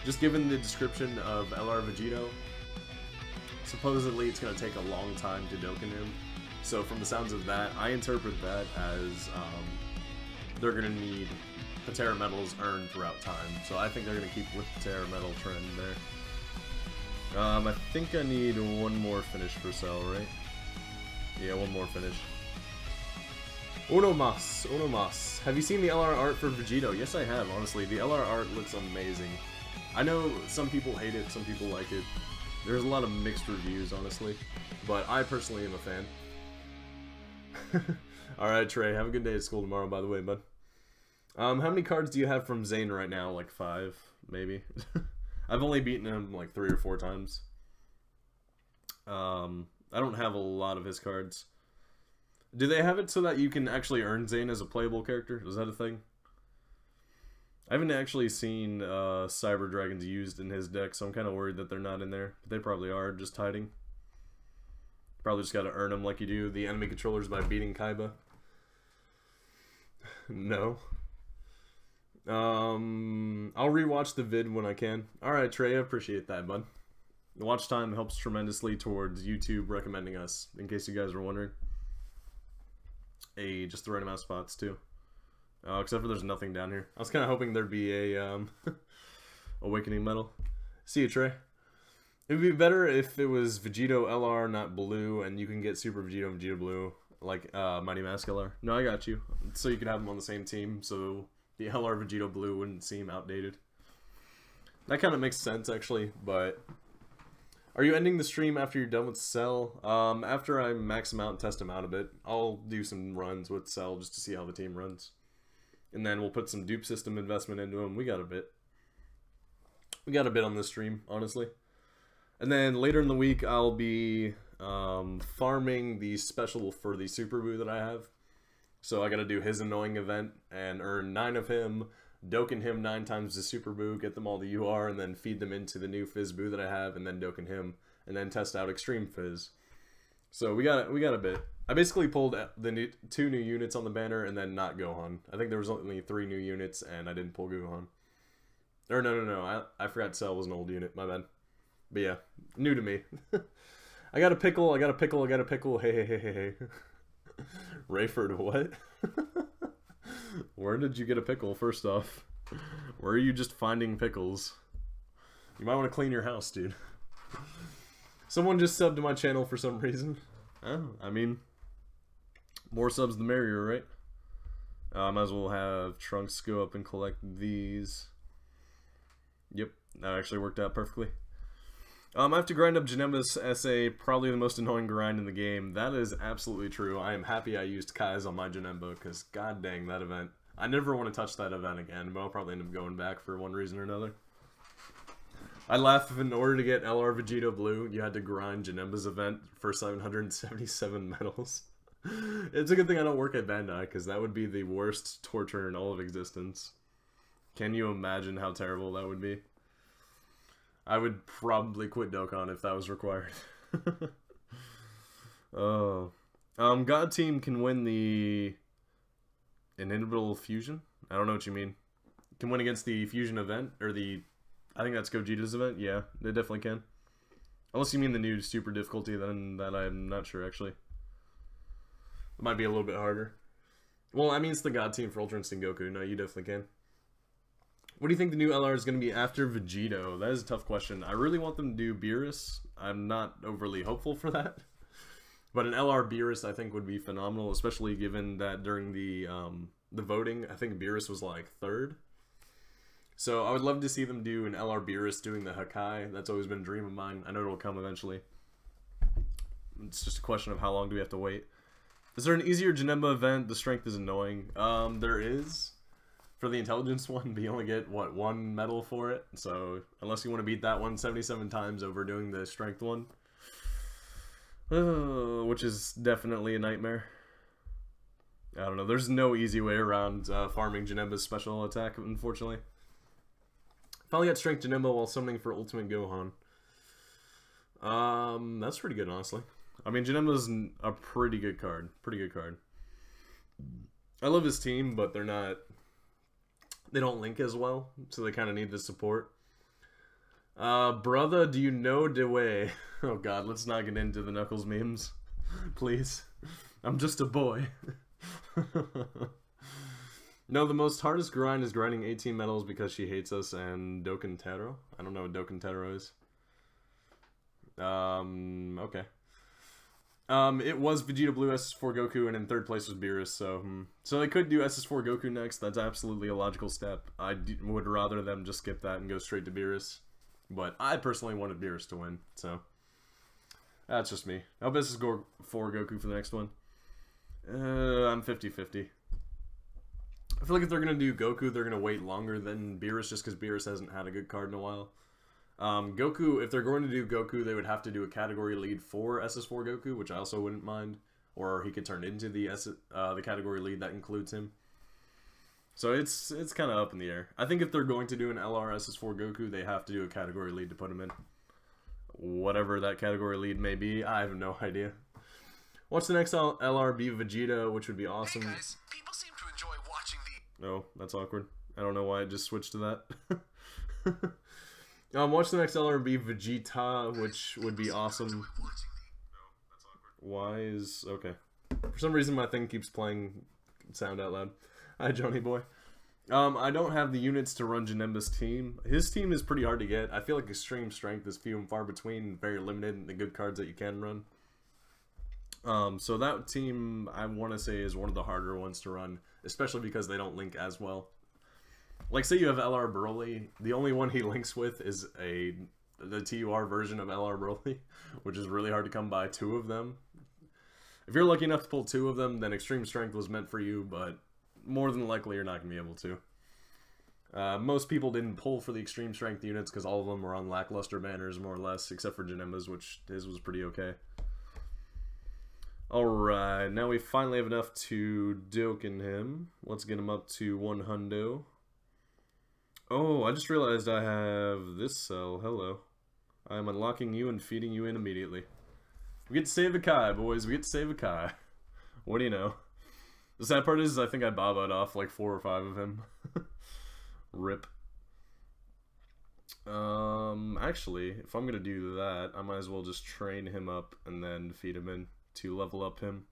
Just given the description of LR Vegito, supposedly it's going to take a long time to Dokkan him. So from the sounds of that, I interpret that as they're going to need Patera medals earned throughout time. So I think they're going to keep with the Patera medal trend there. I think I need one more finish for Cell, right? Yeah, one more finish. Uno mas. Have you seen the LR art for Vegito? Yes, I have, honestly. The LR art looks amazing. I know some people hate it, some people like it. There's a lot of mixed reviews, honestly. But I personally am a fan. Alright, Trey, have a good day at school tomorrow, by the way, bud. How many cards do you have from Zane right now? Like 5, maybe? I've only beaten him like 3 or 4 times. I don't have a lot of his cards. Do they have it so that you can actually earn Zane as a playable character? Is that a thing? I haven't actually seen Cyber Dragons used in his deck, so I'm kind of worried that they're not in there. But they probably are, just hiding. Probably just gotta earn them like you do the enemy controllers by beating Kaiba. No. I'll rewatch the vid when I can. Alright, Trey, I appreciate that, bud. The watch time helps tremendously towards YouTube recommending us, in case you guys were wondering. Hey, just the right amount of spots, too. Except for there's nothing down here. I was kind of hoping there'd be a Awakening Medal. See you, Trey. It would be better if it was Vegito LR, not Blue, and you can get Super Vegito and Vegito Blue, like Mighty Mask LR. No, I got you. So you could have them on the same team, so the LR Vegito Blue wouldn't seem outdated. That kind of makes sense, actually, but... Are you ending the stream after you're done with Cell? After I max him out and test him out a bit, I'll do some runs with Cell just to see how the team runs. And then we'll put some dupe system investment into him. We got a bit. We got a bit on this stream, honestly. And then later in the week, I'll be farming the special for the Super Boo that I have. So I gotta do his annoying event and earn 9 of him, Dokkan him 9 times the Super Boo, get them all the UR, and then feed them into the new Fizz Boo that I have, and then Dokkan him, and then test out Extreme Fizz. So we got a bit. I basically pulled the 2 new units on the banner, and then not Gohan. I think there was only 3 new units, and I didn't pull Gohan. Or no, I forgot Cell was an old unit, my bad. But yeah, new to me. I got a pickle, hey. Rayford, what? Where did you get a pickle, first off? Where are you just finding pickles? You might want to clean your house, dude. Someone just subbed to my channel for some reason. Oh, I mean, more subs the merrier, right? Might as well have Trunks go up and collect these. Yep, that actually worked out perfectly. I have to grind up Janemba's SA, probably the most annoying grind in the game. That is absolutely true. I am happy I used Kai's on my Janemba, because god dang, that event. I never want to touch that event again, but I'll probably end up going back for one reason or another. I laugh if in order to get LR Vegito Blue, you had to grind Janemba's event for 777 medals. It's a good thing I don't work at Bandai, because that would be the worst torture in all of existence. Can you imagine how terrible that would be? I would probably quit Dokkan if that was required. Oh. God Team can win the Inimitable Fusion? I don't know what you mean. Can win against the Fusion event? Or the... I think that's Gogeta's event? Yeah, they definitely can. Unless you mean the new super difficulty, then that I'm not sure, actually. It might be a little bit harder. Well, I mean, it's the God Team for Ultra Instinct Goku. No, you definitely can. What do you think the new LR is going to be after Vegito? That is a tough question. I really want them to do Beerus. I'm not overly hopeful for that. But an LR Beerus, I think, would be phenomenal, especially given that during the voting, I think Beerus was like 3rd. So I would love to see them do an LR Beerus doing the Hakai. That's always been a dream of mine. I know it'll come eventually. It's just a question of how long do we have to wait. Is there an easier Janemba event? The strength is annoying. There is. For the intelligence one, but you only get, what, 1 medal for it? So, unless you want to beat that one 77 times over doing the strength one. Which is definitely a nightmare. I don't know. There's no easy way around farming Janemba's special attack, unfortunately. Finally got Strength Janemba while summoning for Ultimate Gohan. That's pretty good, honestly. I mean, Janemba's a pretty good card. Pretty good card. I love his team, but they're not... They don't link as well, so they kind of need the support. Brother, do you know the way? Oh god, let's not get into the Knuckles memes. Please. I'm just a boy. No, the most hardest grind is grinding 18 medals because she hates us and Dokkan Taro. I don't know what Dokkan Taro is. Okay. It was Vegeta Blue, SS4 Goku, and in 3rd place was Beerus, so they could do SS4 Goku next. That's absolutely a logical step. I would rather them just skip that and go straight to Beerus. But I personally wanted Beerus to win, so that's just me. I hope SS4 Goku for the next one. I'm 50-50. I feel like if they're going to do Goku, they're going to wait longer than Beerus just because Beerus hasn't had a good card in a while. Goku, if they're going to do Goku, they would have to do a category lead for SS4 Goku, which I also wouldn't mind. Or he could turn into the category lead that includes him. So it's kind of up in the air. I think if they're going to do an LR SS4 Goku, they have to do a category lead to put him in. Whatever that category lead may be, I have no idea. What's the next LR be Vegeta, which would be awesome. Hey guys, people seem to enjoy watching the... Oh, that's awkward. I don't know why I just switched to that. Watch the next LR be Vegeta, which would be awesome. Why is... Okay. For some reason my thing keeps playing sound out loud. Hi, Johnny boy. I don't have the units to run Janemba's team. His team is pretty hard to get. I feel like Extreme Strength is few and far between, very limited in the good cards that you can run. So that team, I want to say, is one of the harder ones to run, especially because they don't link as well. Like, say you have LR Broly, the only one he links with is the TUR version of LR Broly, which is really hard to come by 2 of them. If you're lucky enough to pull 2 of them, then Extreme Strength was meant for you, but more than likely you're not going to be able to. Most people didn't pull for the Extreme Strength units because all of them were on lackluster banners, more or less, except for Janemba's, which his was pretty okay. Alright, now we finally have enough to Dokkan him. Let's get him up to 1 hundo. Oh, I just realized I have this cell. Hello. I am unlocking you and feeding you in immediately. We get to save a Kai, boys. We get to save a Kai. What do you know? The sad part is I think I Babaed off like 4 or 5 of him. Rip. Actually, if I'm gonna do that, I might as well just train him up and then feed him in to level up him.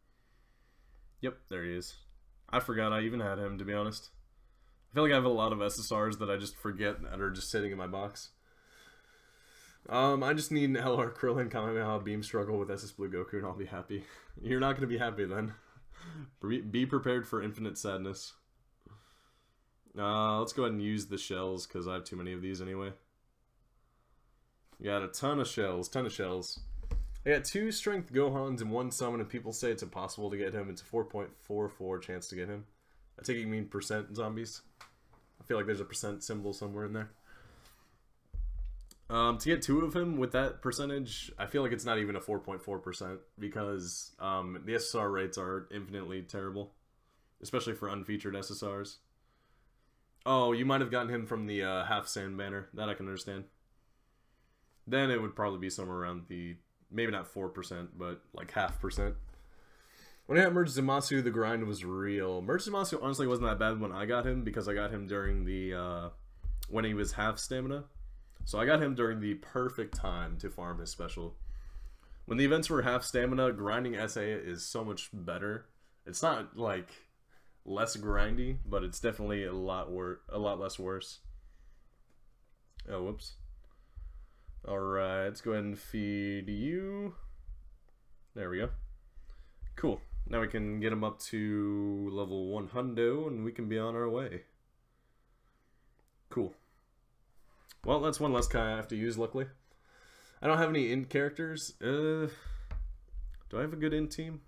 Yep, there he is. I forgot I even had him, to be honest. I feel like I have a lot of SSRs that I just forget that are just sitting in my box. I just need an LR Krillin, Kamehameha, Beam Struggle with SS Blue Goku and I'll be happy. You're not going to be happy then. Be prepared for infinite sadness. Let's go ahead and use the shells because I have too many of these anyway. Got a ton of shells, I got 2 Strength Gohans and 1 Summon, and people say it's impossible to get him. It's a 4.44 chance to get him. I take it you mean percent zombies. I feel like there's a percent symbol somewhere in there. To get 2 of him with that percentage, I feel like it's not even a 4.4% because the SSR rates are infinitely terrible, especially for unfeatured SSRs. Oh, you might have gotten him from the half sand banner. That I can understand. Then it would probably be somewhere around the, maybe not 4%, but like 0.5%. When I got Merge Zamasu, the grind was real. Merge Zamasu honestly wasn't that bad when I got him because I got him during the, when he was half stamina. So I got him during the perfect time to farm his special. When the events were half stamina, grinding SA is so much better. It's not like less grindy, but it's definitely a lot less worse. Oh, whoops. Alright, let's go ahead and feed you. There we go. Cool. Now we can get him up to level 100 and we can be on our way. Cool. Well, that's one less guy I have to use, luckily. I don't have any int characters. Do I have a good int team?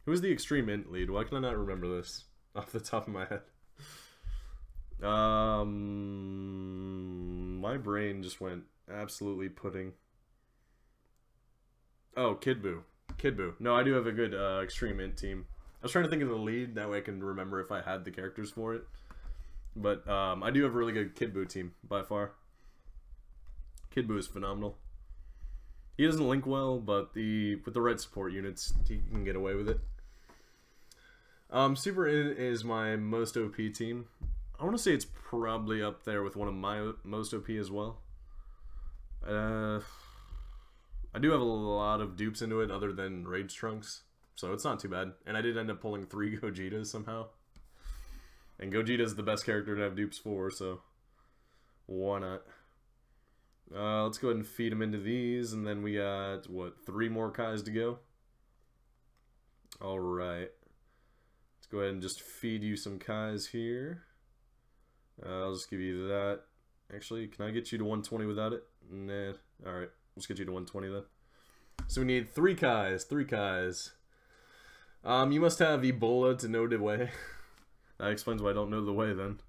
Who is the extreme int lead? Why can I not remember this off the top of my head? My brain just went absolutely pudding. Oh, Kid Buu. Kid Buu. No, I do have a good extreme int team. I was trying to think of the lead, that way I can remember if I had the characters for it. But I do have a really good Kid Buu team, by far. Kid Buu is phenomenal. He doesn't link well, but with the red support units, he can get away with it. Super Int is my most OP team. I want to say it's probably up there with one of my most OP as well. I do have a lot of dupes into it other than Rage Trunks, so it's not too bad. And I did end up pulling 3 Gogetas somehow. And Gogeta's the best character to have dupes for, so why not? Let's go ahead and feed him into these, and then we got, what, 3 more Kais to go? Alright. Let's go ahead and just feed you some Kais here. I'll just give you that. Actually, can I get you to 120 without it? Nah. Alright, let's get you to 120 then. So we need 3 Kais, 3 Kais. You must have Ebola to know the way. That explains why I don't know the way then.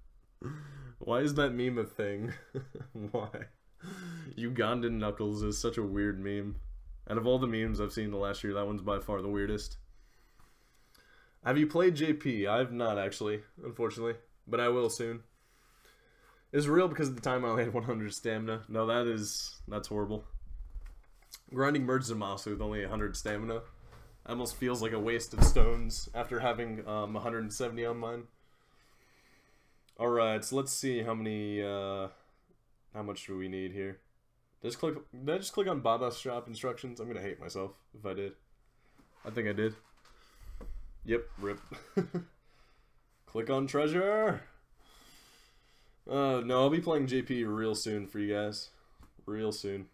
Why is that meme a thing? Why? Ugandan Knuckles is such a weird meme. Out of all the memes I've seen the last year, that one's by far the weirdest. Have you played JP? I've not actually, unfortunately. But I will soon. It's real because at the time I only had 100 stamina. No, that's horrible. Grinding Murrussu with only 100 stamina almost feels like a waste of stones after having 170 on mine. Alright, so let's see how many, how much do we need here? Did I just click on Baba's shop instructions? I'm gonna hate myself if I did. I think I did. Yep, rip. Click on treasure! No, I'll be playing JP real soon for you guys. Real soon.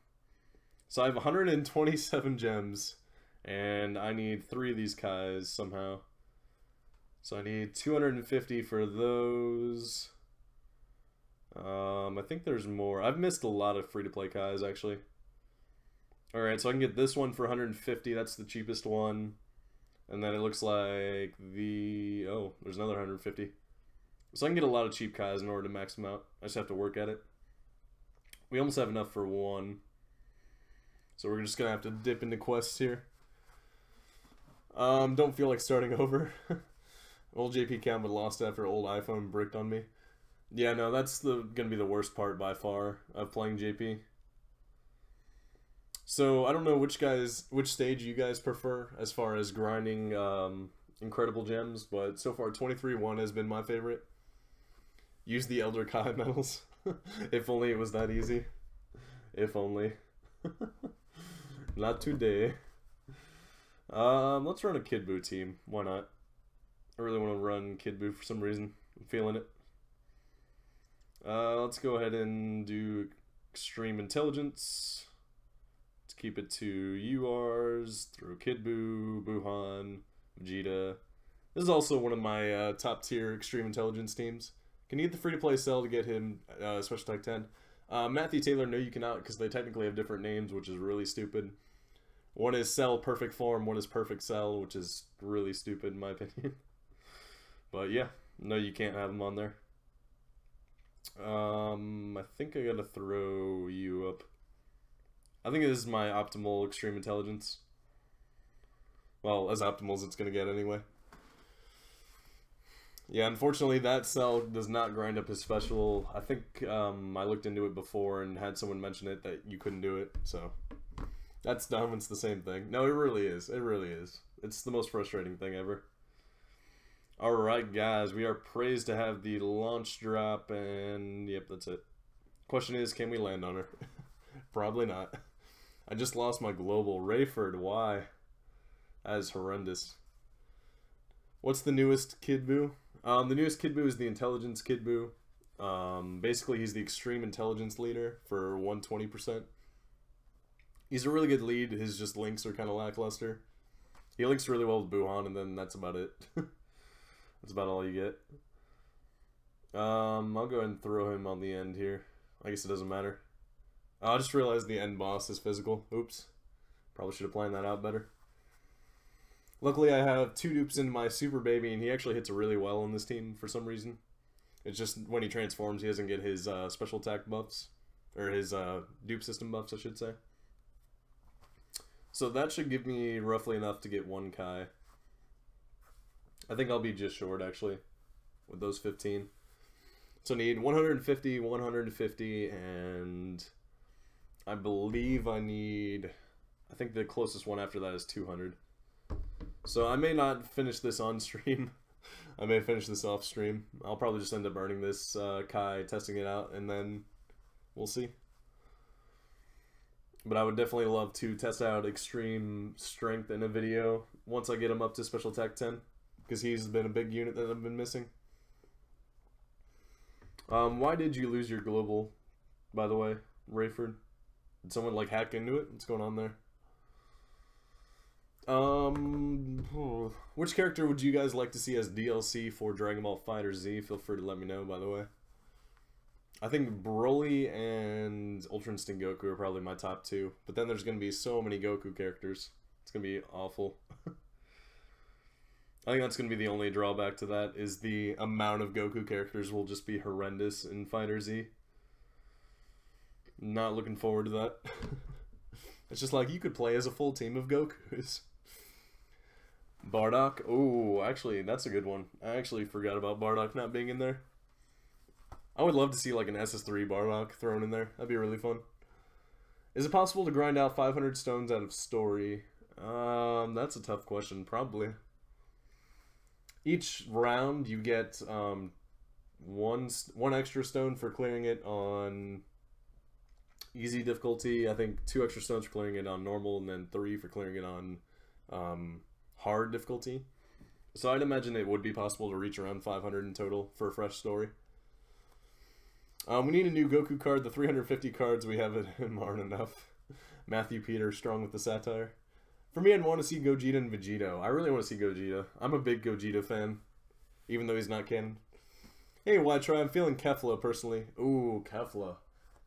So I have 127 gems, and I need 3 of these Kais somehow. So I need 250 for those. I think there's more. I've missed a lot of free-to-play Kais, actually. Alright, so I can get this one for 150. That's the cheapest one. And then it looks like the... Oh, there's another 150. So I can get a lot of cheap Kais in order to max them out. I just have to work at it. We almost have enough for 1. So we're just going to have to dip into quests here. Don't feel like starting over. Old JP cam would lost after old iPhone bricked on me. Yeah, no, that's gonna be the worst part by far of playing JP. So I don't know which stage you guys prefer as far as grinding incredible gems, but so far 23-1 has been my favorite. Use the Elder Kai medals. If only it was that easy. If only. Not today. Let's run a Kid Buu team. Why not? I really want to run Kid Buu for some reason. I'm feeling it. Let's go ahead and do Extreme Intelligence. Let's keep it to URs. Throw Kid Buu, Buhan, Vegeta. This is also one of my top tier Extreme Intelligence teams. Can you get the free-to-play cell to get him Special Attack 10? Matthew Taylor, no you cannot, because they technically have different names, which is really stupid. One is Cell Perfect Form, one is Perfect Cell, which is really stupid in my opinion. But yeah, no you can't have them on there. I think I gotta throw you up. I think this is my optimal Extreme Intelligence. Well, as optimal as it's gonna get anyway. Yeah, unfortunately that cell does not grind up his special. I think I looked into it before and had someone mention it that you couldn't do it, so that's dumb. It's the same thing. No, it really is. It really is. It's the most frustrating thing ever. Alright guys, we are praised to have the launch drop, and yep, that's it. Question is, can we land on her? Probably not. I just lost my global. Rayford, why? That is horrendous. What's the newest Kid Buu? The newest Kid Buu is the Intelligence Kid Buu. Basically, he's the Extreme Intelligence leader for 120%. He's a really good lead. His just links are kind of lackluster. He links really well with Buhan, and then that's about it. That's about all you get. I'll go ahead and throw him on the end here. I guess it doesn't matter. I just realized the end boss is physical. Oops. Probably should have planned that out better. Luckily, I have 2 dupes into my super baby, and he actually hits really well on this team for some reason. It's just when he transforms, he doesn't get his special attack buffs. Or his dupe system buffs, I should say. So that should give me roughly enough to get 1 Kai. I think I'll be just short, actually, with those 15. So I need 150, 150, and I believe I need... I think the closest one after that is 200. So I may not finish this on stream. I may finish this off stream. I'll probably just end up earning this Kai, testing it out, and then we'll see. But I would definitely love to test out extreme strength in a video once I get him up to special attack 10. Because he's been a big unit that I've been missing. Why did you lose your global, by the way, Rayford? Did someone like hack into it? What's going on there? Which character would you guys like to see as DLC for Dragon Ball FighterZ? Feel free to let me know, by the way. I think Broly and Ultra Instinct Goku are probably my top 2. But then there's going to be so many Goku characters. It's going to be awful. I think that's going to be the only drawback to that, is the amount of Goku characters will just be horrendous in FighterZ. Not looking forward to that. It's just like, you could play as a full team of Gokus. Bardock? Oh, actually, that's a good one. I actually forgot about Bardock not being in there. I would love to see like an SS3 Bardock thrown in there. That'd be really fun. Is it possible to grind out 500 stones out of story? That's a tough question. Probably. Each round you get one extra stone for clearing it on easy difficulty. I think 2 extra stones for clearing it on normal, and then 3 for clearing it on hard difficulty. So I'd imagine it would be possible to reach around 500 in total for a fresh story. We need a new Goku card. The 350 cards we have at him aren't enough. Matthew Peter, strong with the satire. For me, I'd want to see Gogeta and Vegito. I really want to see Gogeta. I'm a big Gogeta fan, even though he's not canon. Hey, YTRI, I'm feeling Kefla, personally. Ooh, Kefla.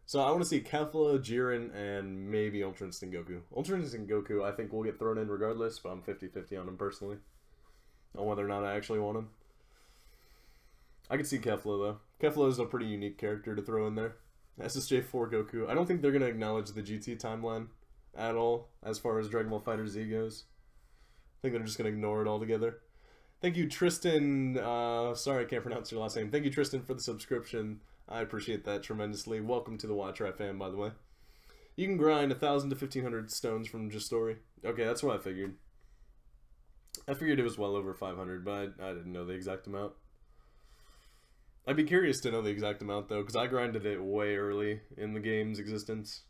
So I want to see Kefla, Jiren, and maybe Ultra Instinct Goku. Ultra Instinct Goku, I think, will get thrown in regardless, but I'm 50-50 on him, personally. On whether or not I actually want him. I could see Kefla, though. Kefla is a pretty unique character to throw in there. SSJ4 Goku. I don't think they're going to acknowledge the GT timeline at all, as far as Dragon Ball FighterZ goes. I think they're just going to ignore it altogether. Thank you, Tristan. Sorry, I can't pronounce your last name. Thank you, Tristan, for the subscription. I appreciate that tremendously. Welcome to the YTRI fam, by the way. You can grind 1,000 to 1,500 stones from just story. Okay, that's what I figured. I figured it was well over 500, but I didn't know the exact amount. I'd be curious to know the exact amount, though, because I grinded it way early in the game's existence.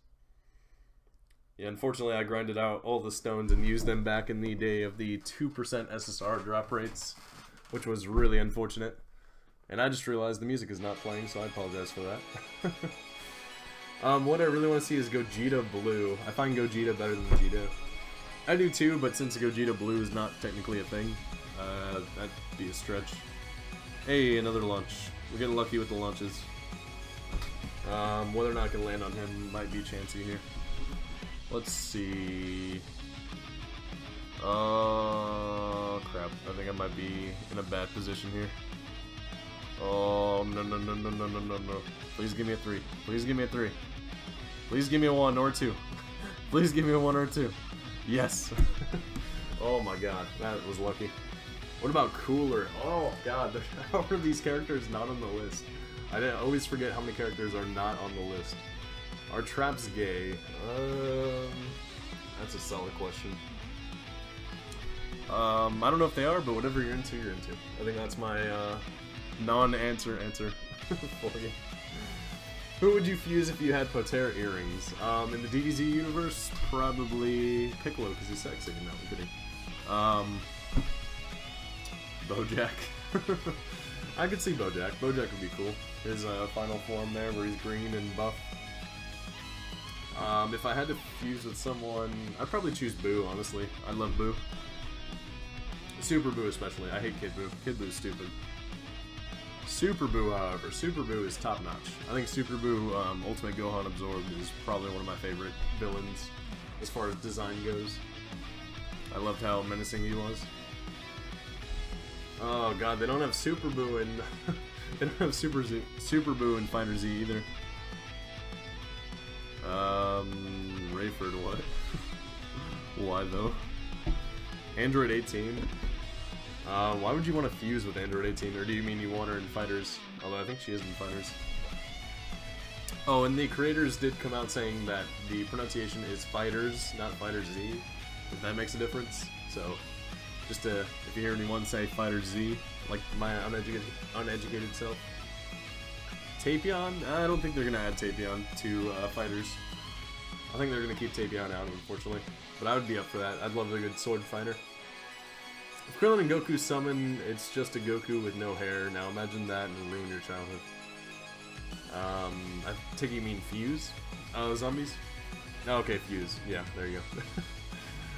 Yeah, unfortunately, I grinded out all the stones and used them back in the day of the 2% SSR drop rates, which was really unfortunate. And I just realized the music is not playing, so I apologize for that. What I really want to see is Gogeta Blue. I find Gogeta better than Vegeta. I do too, but since Gogeta Blue is not technically a thing, that'd be a stretch. Hey, another launch. We're getting lucky with the launches. Whether or not I can land on him might be chancy here. Let's see. Oh, crap. I think I might be in a bad position here. Oh, no, no, no, no, no, no, no, no. Please give me a 3. Please give me a 3. Please give me a 1 or a 2. Please give me a 1 or a 2. Yes. Oh my god, that was lucky. What about Cooler? Oh god, how are these characters not on the list? I always forget how many characters are not on the list. Are traps gay? That's a solid question. I don't know if they are, but whatever you're into, you're into. I think that's my non-answer answer for you. Who would you fuse if you had Potera earrings? In the DBZ universe, probably Piccolo, because he's sexy. No, I'm kidding. Bojack. I could see Bojack. Bojack would be cool. His final form there, where he's green and buff. If I had to fuse with someone, I'd probably choose Boo, honestly. I love Boo. Super Boo especially. I hate Kid Boo. Kid Boo's stupid. Super Boo, however, Super Boo is top notch. I think Super Boo Ultimate Gohan Absorbed is probably one of my favorite villains as far as design goes. I loved how menacing he was. Oh god, they don't have Super Boo in they don't have Super Boo in Fighter Z either. Rayford, what? Why though? Android 18. Why would you want to fuse with Android 18, or do you mean you want her in Fighters? Although I think she is in Fighters. Oh, and the creators did come out saying that the pronunciation is Fighters, not Fighters Z. If that makes a difference. So, just to, if you hear anyone say Fighters Z, like my uneducated self. Tapion? I don't think they're gonna add Tapion to Fighters. I think they're gonna keep Tapion out, unfortunately. But I would be up for that. I'd love a good sword fighter. If Krillin and Goku summon, it's just a Goku with no hair. Now imagine that and ruin your childhood. I take it you mean Fuse? Zombies? Oh, okay, Fuse. Yeah, there you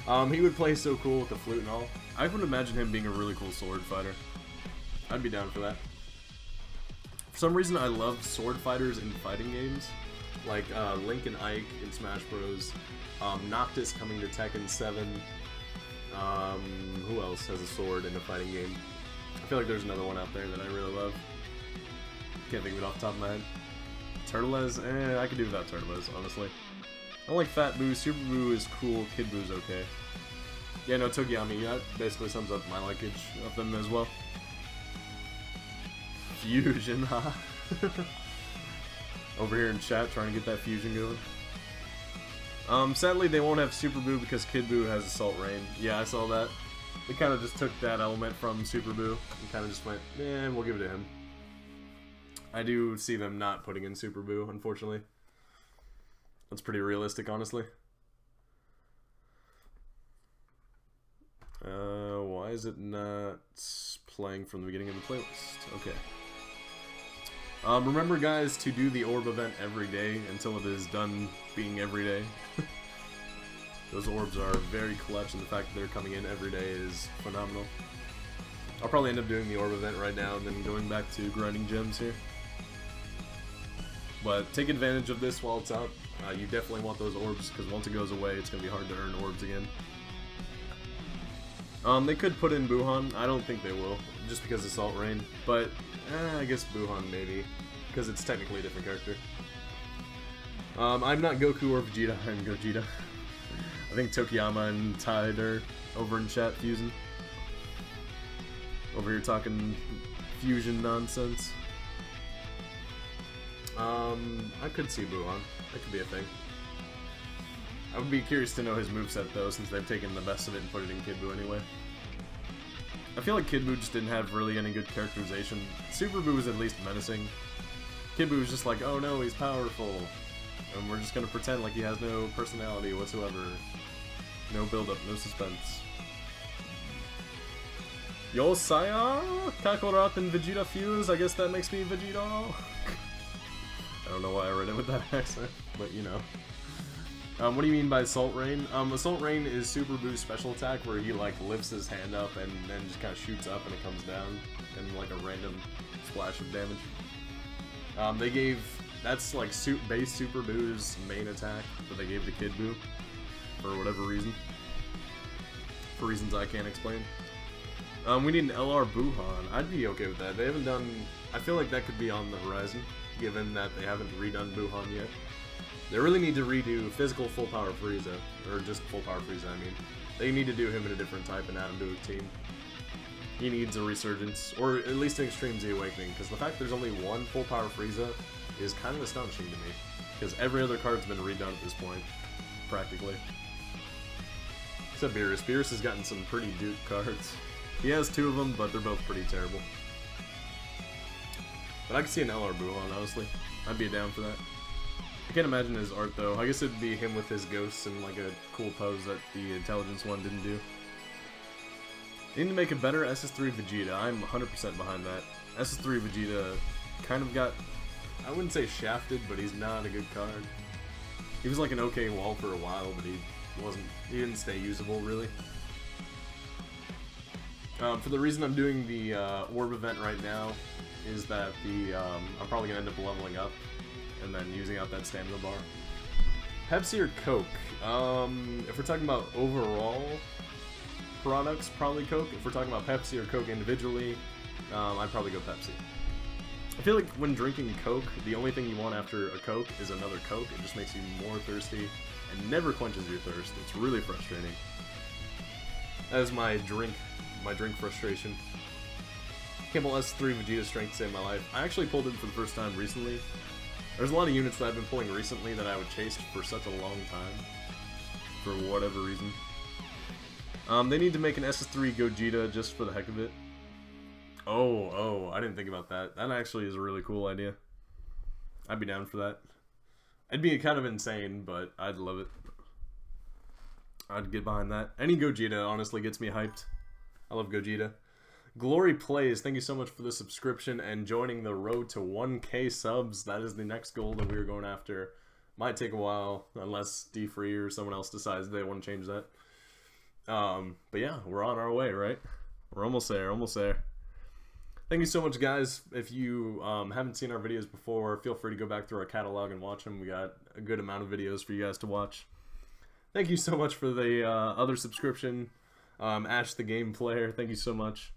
go. He would play so cool with the flute and all. I would imagine him being a really cool sword fighter. I'd be down for that. For some reason, I love sword fighters in fighting games. Like Link and Ike in Smash Bros. Noctis coming to Tekken 7. Who else has a sword in a fighting game? I feel like there's another one out there that I really love. Can't think of it off the top of my head. Turtles? I could do without Turtles, honestly. I like Fat Boo, Super Boo is cool, Kid Boo's okay. Yeah, no, Tokiyami, that basically sums up my likage of them as well. Fusion, huh? Over here in chat trying to get that fusion going. Sadly they won't have Super Boo because Kid Boo has Assault Rain. Yeah, I saw that. They kind of just took that element from Super Boo and kind of just went, we'll give it to him. I do see them not putting in Super Boo, unfortunately. That's pretty realistic, honestly. Why is it not playing from the beginning of the playlist? Okay. Remember, guys, to do the orb event every day until it is done being every day. Those orbs are very clutch, and the fact that they're coming in every day is phenomenal. I'll probably end up doing the orb event right now and then going back to grinding gems here. But take advantage of this while it's up. You definitely want those orbs, because once it goes away, it's going to be hard to earn orbs again. They could put in Buhan. I don't think they will, just because of Salt Rain. But, I guess Buhan maybe, because it's technically a different character. I'm not Goku or Vegeta, I'm Gogeta. I think Tokiyama and Tide are over in chat fusing. Over here talking fusion nonsense. I could see Buhan. That could be a thing. I would be curious to know his moveset though, since they've taken the best of it and put it in Kid Buu anyway. I feel like Kid Buu just didn't have really any good characterization. Super Buu was at least menacing. Kid Buu was just like, oh no, he's powerful. And we're just gonna pretend like he has no personality whatsoever. No build-up, no suspense. Yo, Saya! Kakarot and Vegeta fuse, I guess that makes me Vegeta. I don't know why I read it with that accent, but you know. What do you mean by Assault Rain? Assault Rain is Super Boo's special attack where he like lifts his hand up and then just kind of shoots up and it comes down and like a random splash of damage. They gave, that's like base Super Boo's main attack that they gave to Kid Buu for whatever reason. For reasons I can't explain. We need an LR Buhan. I'd be okay with that. They haven't done, I feel like that could be on the horizon, given that they haven't redone Buhan yet. They really need to redo physical full power Frieza, or just full power Frieza, I mean. They need to do him in a different type and add him to a team. He needs a resurgence, or at least an Extreme Z Awakening, because the fact there's only one full power Frieza is kind of astonishing to me. Because every other card's been redone at this point, practically. Except Beerus. Beerus has gotten some pretty Duke cards. He has two of them, but they're both pretty terrible. But I could see an LR Buhan, honestly. I'd be down for that. I can't imagine his art though. I guess it'd be him with his ghosts and like a cool pose that the Intelligence one didn't do. They need to make a better SS3 Vegeta. I'm 100% behind that. SS3 Vegeta kind of got, I wouldn't say shafted, but he's not a good card. He was like an okay wall for a while, but he didn't stay usable really. For the reason I'm doing the orb event right now is that I'm probably gonna end up leveling up and then using out that stamina bar. Pepsi or Coke? If we're talking about overall products, probably Coke. If we're talking about Pepsi or Coke individually, I'd probably go Pepsi. I feel like when drinking Coke, the only thing you want after a Coke is another Coke. It just makes you more thirsty and never quenches your thirst. It's really frustrating. That is my drink frustration. Campbell S3 Vegeta strength saved my life. I actually pulled it for the first time recently. There's a lot of units that I've been pulling recently that I would chase for such a long time. For whatever reason. They need to make an SS3 Gogeta just for the heck of it. Oh, I didn't think about that. That actually is a really cool idea. I'd be down for that. It'd be kind of insane, but I'd love it. I'd get behind that. Any Gogeta honestly gets me hyped. I love Gogeta. Glory Plays, thank you so much for the subscription and joining the road to 1K subs. That is the next goal that we are going after. Might take a while, unless D-Free or someone else decides they want to change that. But yeah, we're on our way, right? We're almost there, almost there. Thank you so much, guys. If you haven't seen our videos before, feel free to go back through our catalog and watch them. We got a good amount of videos for you guys to watch. Thank you so much for the other subscription. Ash the Game Player, thank you so much.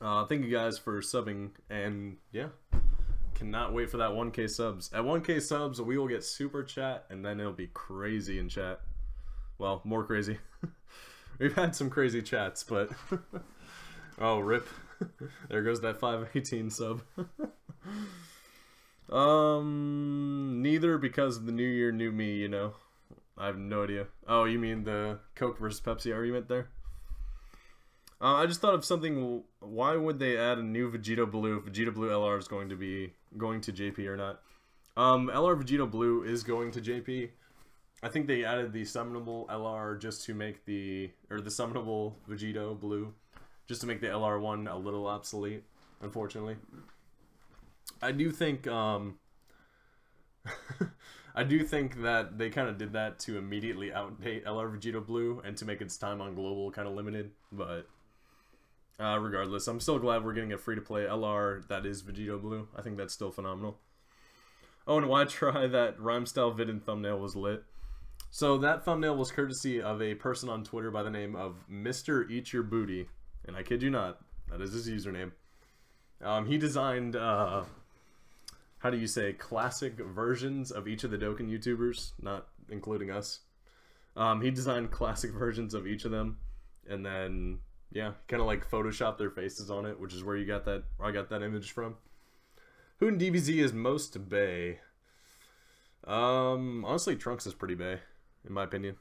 Thank you guys for subbing, and yeah, cannot wait for that 1K subs. At 1K subs, we will get super chat, and then it'll be crazy in chat. Well, more crazy. We've had some crazy chats, but oh, rip. There goes that 518 sub. Neither, because of the new year, new me, you know. I have no idea. Oh, you mean the Coke versus Pepsi argument there? I just thought of something. Why would they add a new Vegeta Blue if Vegeta Blue LR is going to JP or not? LR Vegeta Blue is going to JP. I think they added the summonable LR just to make the summonable Vegeta Blue just to make the LR1 a little obsolete, unfortunately. I do think I do think that they kind of did that to immediately outdate LR Vegeta Blue and to make its time on global kind of limited, but regardless, I'm still glad we're getting a free-to-play LR that is Vegeta Blue. I think that's still phenomenal. Oh, and YTRI, that rhyme style vid and thumbnail was lit. So that thumbnail was courtesy of a person on Twitter by the name of Mr. Eat Your Booty, and I kid you not, that is his username. He designed, how do you say, classic versions of each of the Dokkan YouTubers, not including us. He designed classic versions of each of them, and then, yeah, kind of like photoshopped their faces on it, which is where you got that, I got that image from. Who in DBZ is most bae? Honestly, Trunks is pretty bae, in my opinion.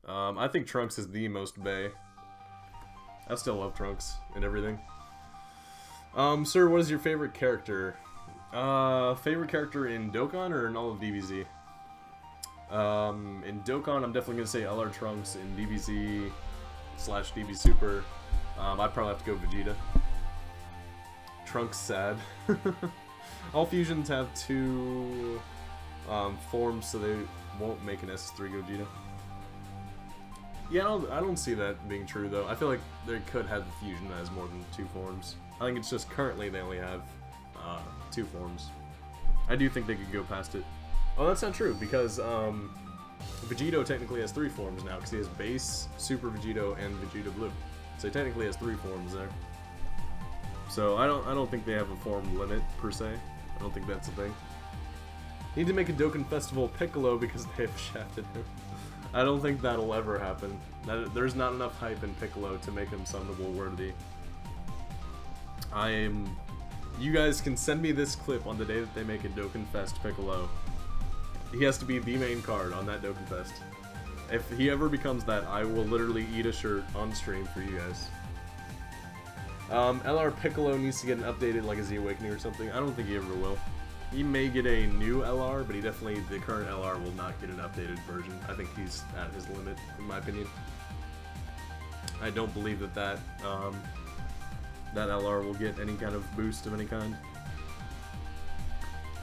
I think Trunks is the most bae. I still love Trunks and everything. Sir, what is your favorite character? Favorite character in Dokkan or in all of DBZ? In Dokkan, I'm definitely gonna say LR Trunks. In DBZ / DB Super, I'd probably have to go Vegeta. Trunks sad. All fusions have two forms, so they won't make an S3 Gogeta. Yeah, I don't see that being true, though. I feel like they could have the fusion that has more than two forms. I think it's just currently they only have two forms. I do think they could go past it. Oh, that's not true, because Vegito technically has three forms now, because he has Base, Super Vegito, and Vegeta Blue. So he technically has three forms there. So I don't think they have a form limit, per se. I don't think that's a thing. Need to make a Dokkan Festival Piccolo because they have shafted him. I don't think that'll ever happen. There's not enough hype in Piccolo to make him summonable worthy. You guys can send me this clip on the day that they make a Dokkan Fest Piccolo. He has to be the main card on that Dokkan Fest. If he ever becomes that, I will literally eat a shirt on stream for you guys. LR Piccolo needs to get an updated Legacy Awakening or something. I don't think he ever will. He may get a new LR, but the current LR will not get an updated version. I think he's at his limit, in my opinion. I don't believe that LR will get any kind of boost of any kind.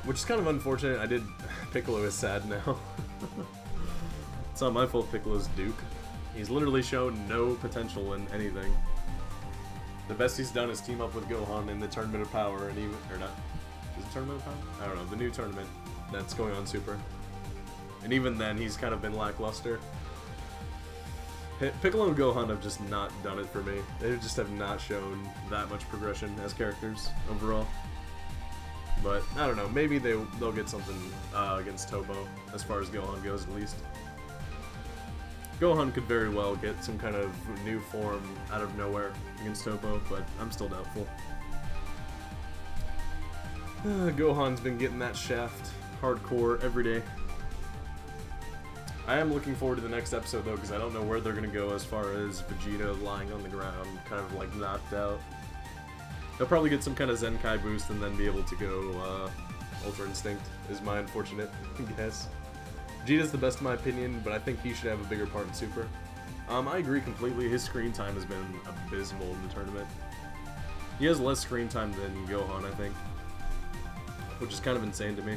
Which is kind of unfortunate. Piccolo is sad now. It's not my fault Piccolo's Duke. He's literally shown no potential in anything. The best he's done is team up with Gohan in the Tournament of Power, and even, or not, is it Tournament of Power? I don't know, the new tournament that's going on Super. And even then, he's kind of been lackluster. Piccolo and Gohan have just not done it for me. They just have not shown that much progression as characters overall. But, I don't know, maybe they'll get something against Tobo, as far as Gohan goes at least. Gohan could very well get some kind of new form out of nowhere against Tobo, but I'm still doubtful. Gohan's been getting that shaft hardcore every day. I am looking forward to the next episode though, because I don't know where they're going to go as far as Vegeta lying on the ground, kind of like knocked out. They'll probably get some kind of Zenkai boost and then be able to go Ultra Instinct, is my unfortunate guess. Vegeta's the best in my opinion, but I think he should have a bigger part in Super. I agree completely, his screen time has been abysmal in the tournament. He has less screen time than Gohan, I think, which is kind of insane to me.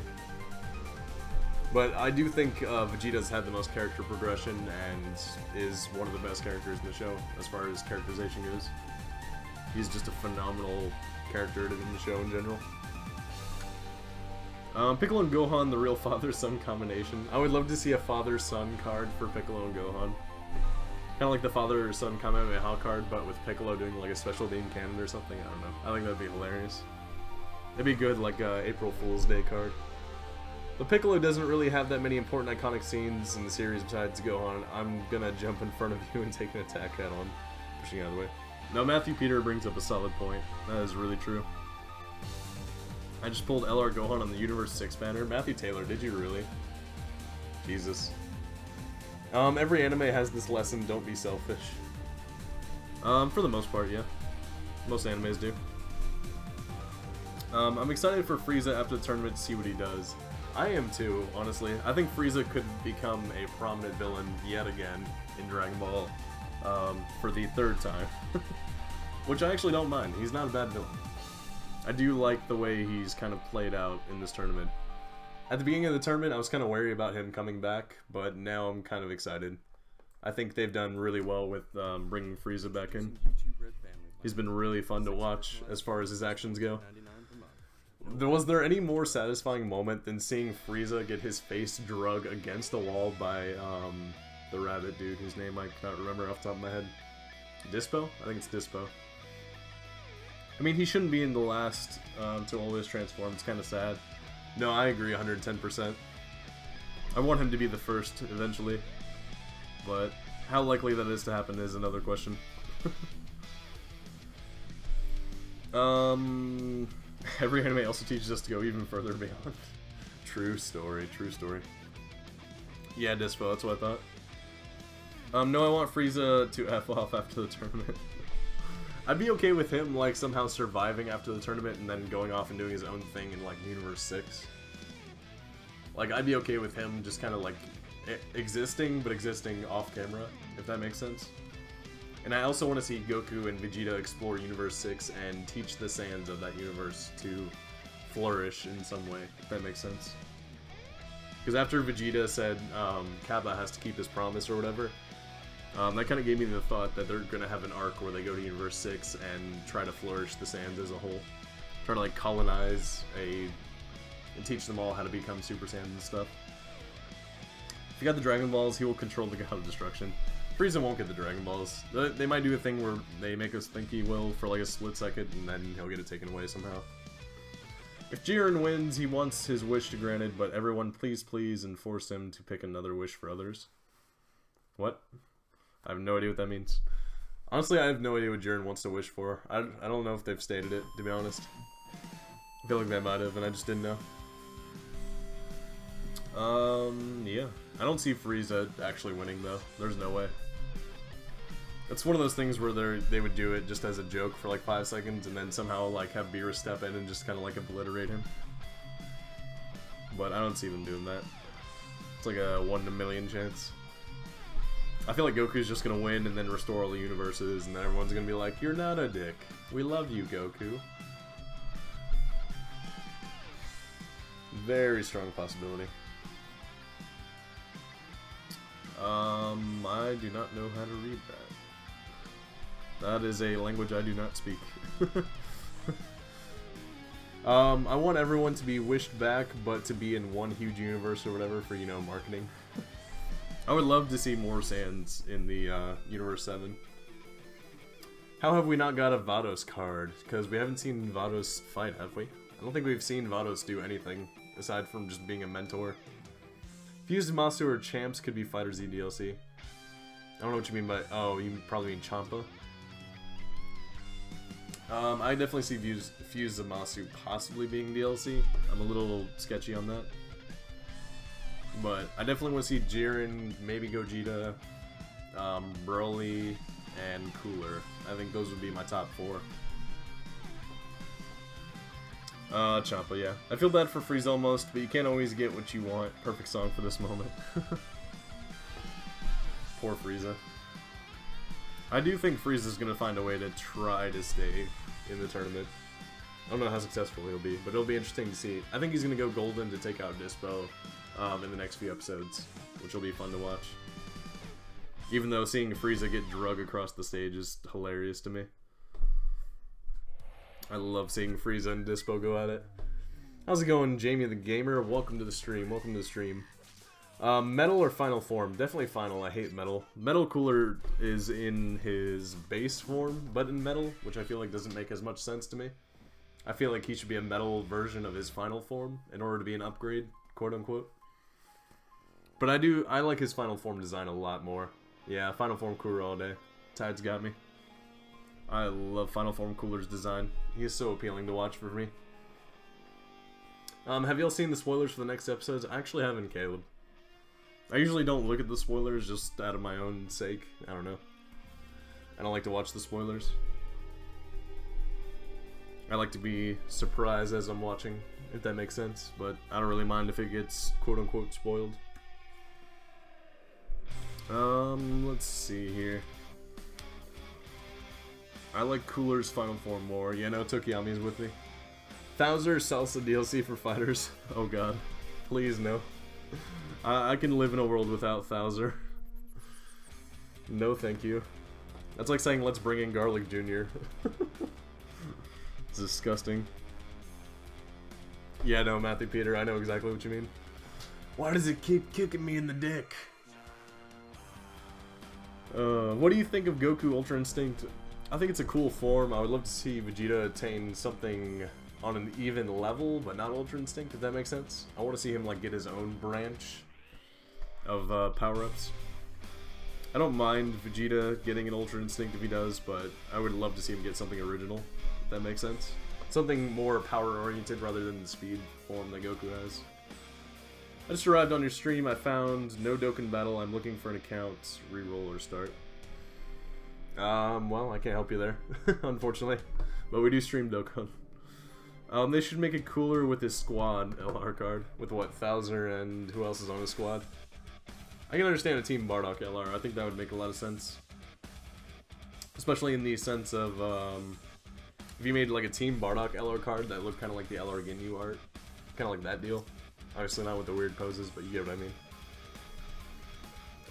But I do think Vegeta's had the most character progression and is one of the best characters in the show as far as characterization goes. He's just a phenomenal character in the show in general. Piccolo and Gohan, the real father-son combination. I would love to see a father-son card for Piccolo and Gohan. Kind of like the father-son Kamehameha card, but with Piccolo doing like a special beam cannon or something. I don't know. I think that'd be hilarious. It'd be good, like a April Fool's Day card. But Piccolo doesn't really have that many important iconic scenes in the series besides Gohan. I'm gonna jump in front of you and take an attack head on, pushing out of the way. Now Matthew Peter brings up a solid point. That is really true. I just pulled LR Gohan on the Universe 6 banner. Matthew Taylor, did you really? Jesus. Every anime has this lesson, don't be selfish. For the most part, yeah. Most animes do. I'm excited for Frieza after the tournament to see what he does. I am too, honestly. I think Frieza could become a prominent villain yet again in Dragon Ball for the third time. Which I actually don't mind. He's not a bad villain. I do like the way he's kind of played out in this tournament. At the beginning of the tournament, I was kind of wary about him coming back, but now I'm kind of excited. I think they've done really well with bringing Frieza back in. He's been really fun to watch as far as his actions go. Was there any more satisfying moment than seeing Frieza get his face drug against a wall by the rabbit dude whose name I can't remember off the top of my head? Dispo? I think it's Dispo. I mean, he shouldn't be in the last to always transform. It's kind of sad. No, I agree 110%. I want him to be the first eventually, but how likely that is to happen is another question. Every anime also teaches us to go even further beyond. True story, true story. Yeah, Dispo, that's what I thought. No, I want Frieza to F off after the tournament. I'd be okay with him, like, somehow surviving after the tournament and then going off and doing his own thing in, like, Universe 6. Like, I'd be okay with him just kind of, like, existing, but existing off-camera, if that makes sense. And I also want to see Goku and Vegeta explore Universe 6 and teach the Saiyans of that universe to flourish in some way, if that makes sense. Because after Vegeta said Kappa has to keep his promise or whatever, that kind of gave me the thought that they're going to have an arc where they go to Universe 6 and try to flourish the Saiyans as a whole. Try to, like, colonize and teach them all how to become Super Saiyans and stuff. If you got the Dragon Balls, he will control the God of Destruction. Frieza won't get the Dragon Balls. They might do a thing where they make us think he will for like a split second, and then he'll get it taken away somehow. If Jiren wins, he wants his wish granted, but everyone please enforce him to pick another wish for others. What? I have no idea what that means. Honestly, I have no idea what Jiren wants to wish for. I don't know if they've stated it, to be honest. I feel like they might have, and I just didn't know. Yeah. I don't see Frieza actually winning, though. There's no way. It's one of those things where they would do it just as a joke for like 5 seconds, and then somehow like have Beerus step in and just kind of like obliterate him. But I don't see them doing that. It's like a 1 in a million chance. I feel like Goku's just gonna win and then restore all the universes, and then everyone's gonna be like, "You're not a dick. We love you, Goku." Very strong possibility. I do not know how to read that. That is a language I do not speak. I want everyone to be wished back, but to be in one huge universe or whatever for, you know, marketing. I would love to see more Sans in the Universe 7. How have we not got a Vados card? Because we haven't seen Vados fight, have we? I don't think we've seen Vados do anything, aside from just being a mentor. Fused Zamasu or Champs could be Fighter Z DLC. I don't know what you mean by... Oh, you probably mean Champa? I definitely see Fused Zamasu possibly being DLC. I'm a little sketchy on that. But I definitely want to see Jiren, maybe Gogeta, Broly, and Cooler. I think those would be my top 4. Champa, yeah. I feel bad for Frieza almost, but you can't always get what you want. Perfect song for this moment. Poor Frieza. I do think Frieza's gonna find a way to try to stay in the tournament. I don't know how successful he'll be, but it'll be interesting to see. I think he's gonna go golden to take out Dispo in the next few episodes, which will be fun to watch. Even though seeing Frieza get drug across the stage is hilarious to me. I love seeing Frieza and Dispo go at it. How's it going, Jamie the Gamer? Welcome to the stream. Welcome to the stream. Metal or final form? Definitely final. I hate metal. Metal Cooler is in his base form, but in metal, which I feel like doesn't make as much sense to me. I feel like he should be a metal version of his final form in order to be an upgrade, quote unquote. But I like his final form design a lot more. Yeah, final form Cooler all day. Tide's got me. I love final form Cooler's design. He is so appealing to watch for me. Have y'all seen the spoilers for the next episodes? I actually haven't, Caleb. I usually don't look at the spoilers just out of my own sake. I don't know. I don't like to watch the spoilers. I like to be surprised as I'm watching, if that makes sense. But I don't really mind if it gets quote-unquote spoiled. Let's see here. I like Cooler's final form more. Yeah, no, Tokiyami's with me. Thouser Salsa DLC for fighters. Oh god. Please, no. I can live in a world without Thouser. No, thank you. That's like saying, let's bring in Garlic Jr. It's disgusting. Yeah, no, Matthew Peter, I know exactly what you mean. Why does it keep kicking me in the dick? What do you think of Goku Ultra Instinct? I think it's a cool form. I would love to see Vegeta attain something on an even level, but not Ultra Instinct, if that makes sense. I want to see him like get his own branch of power-ups. I don't mind Vegeta getting an Ultra Instinct if he does, but I would love to see him get something original, if that makes sense. Something more power-oriented rather than the speed form that Goku has. I just arrived on your stream. I found no Dokkan battle. I'm looking for an account, reroll or start. Well, I can't help you there, unfortunately. But we do stream Dokkan. They should make it cooler with his squad LR card. With what, Thouser and who else is on his squad? I can understand a Team Bardock LR. I think that would make a lot of sense. Especially in the sense of, if you made like a Team Bardock LR card that looked kind of like the LR Ginyu art. Kind of like that deal. Obviously not with the weird poses, but you get what I mean.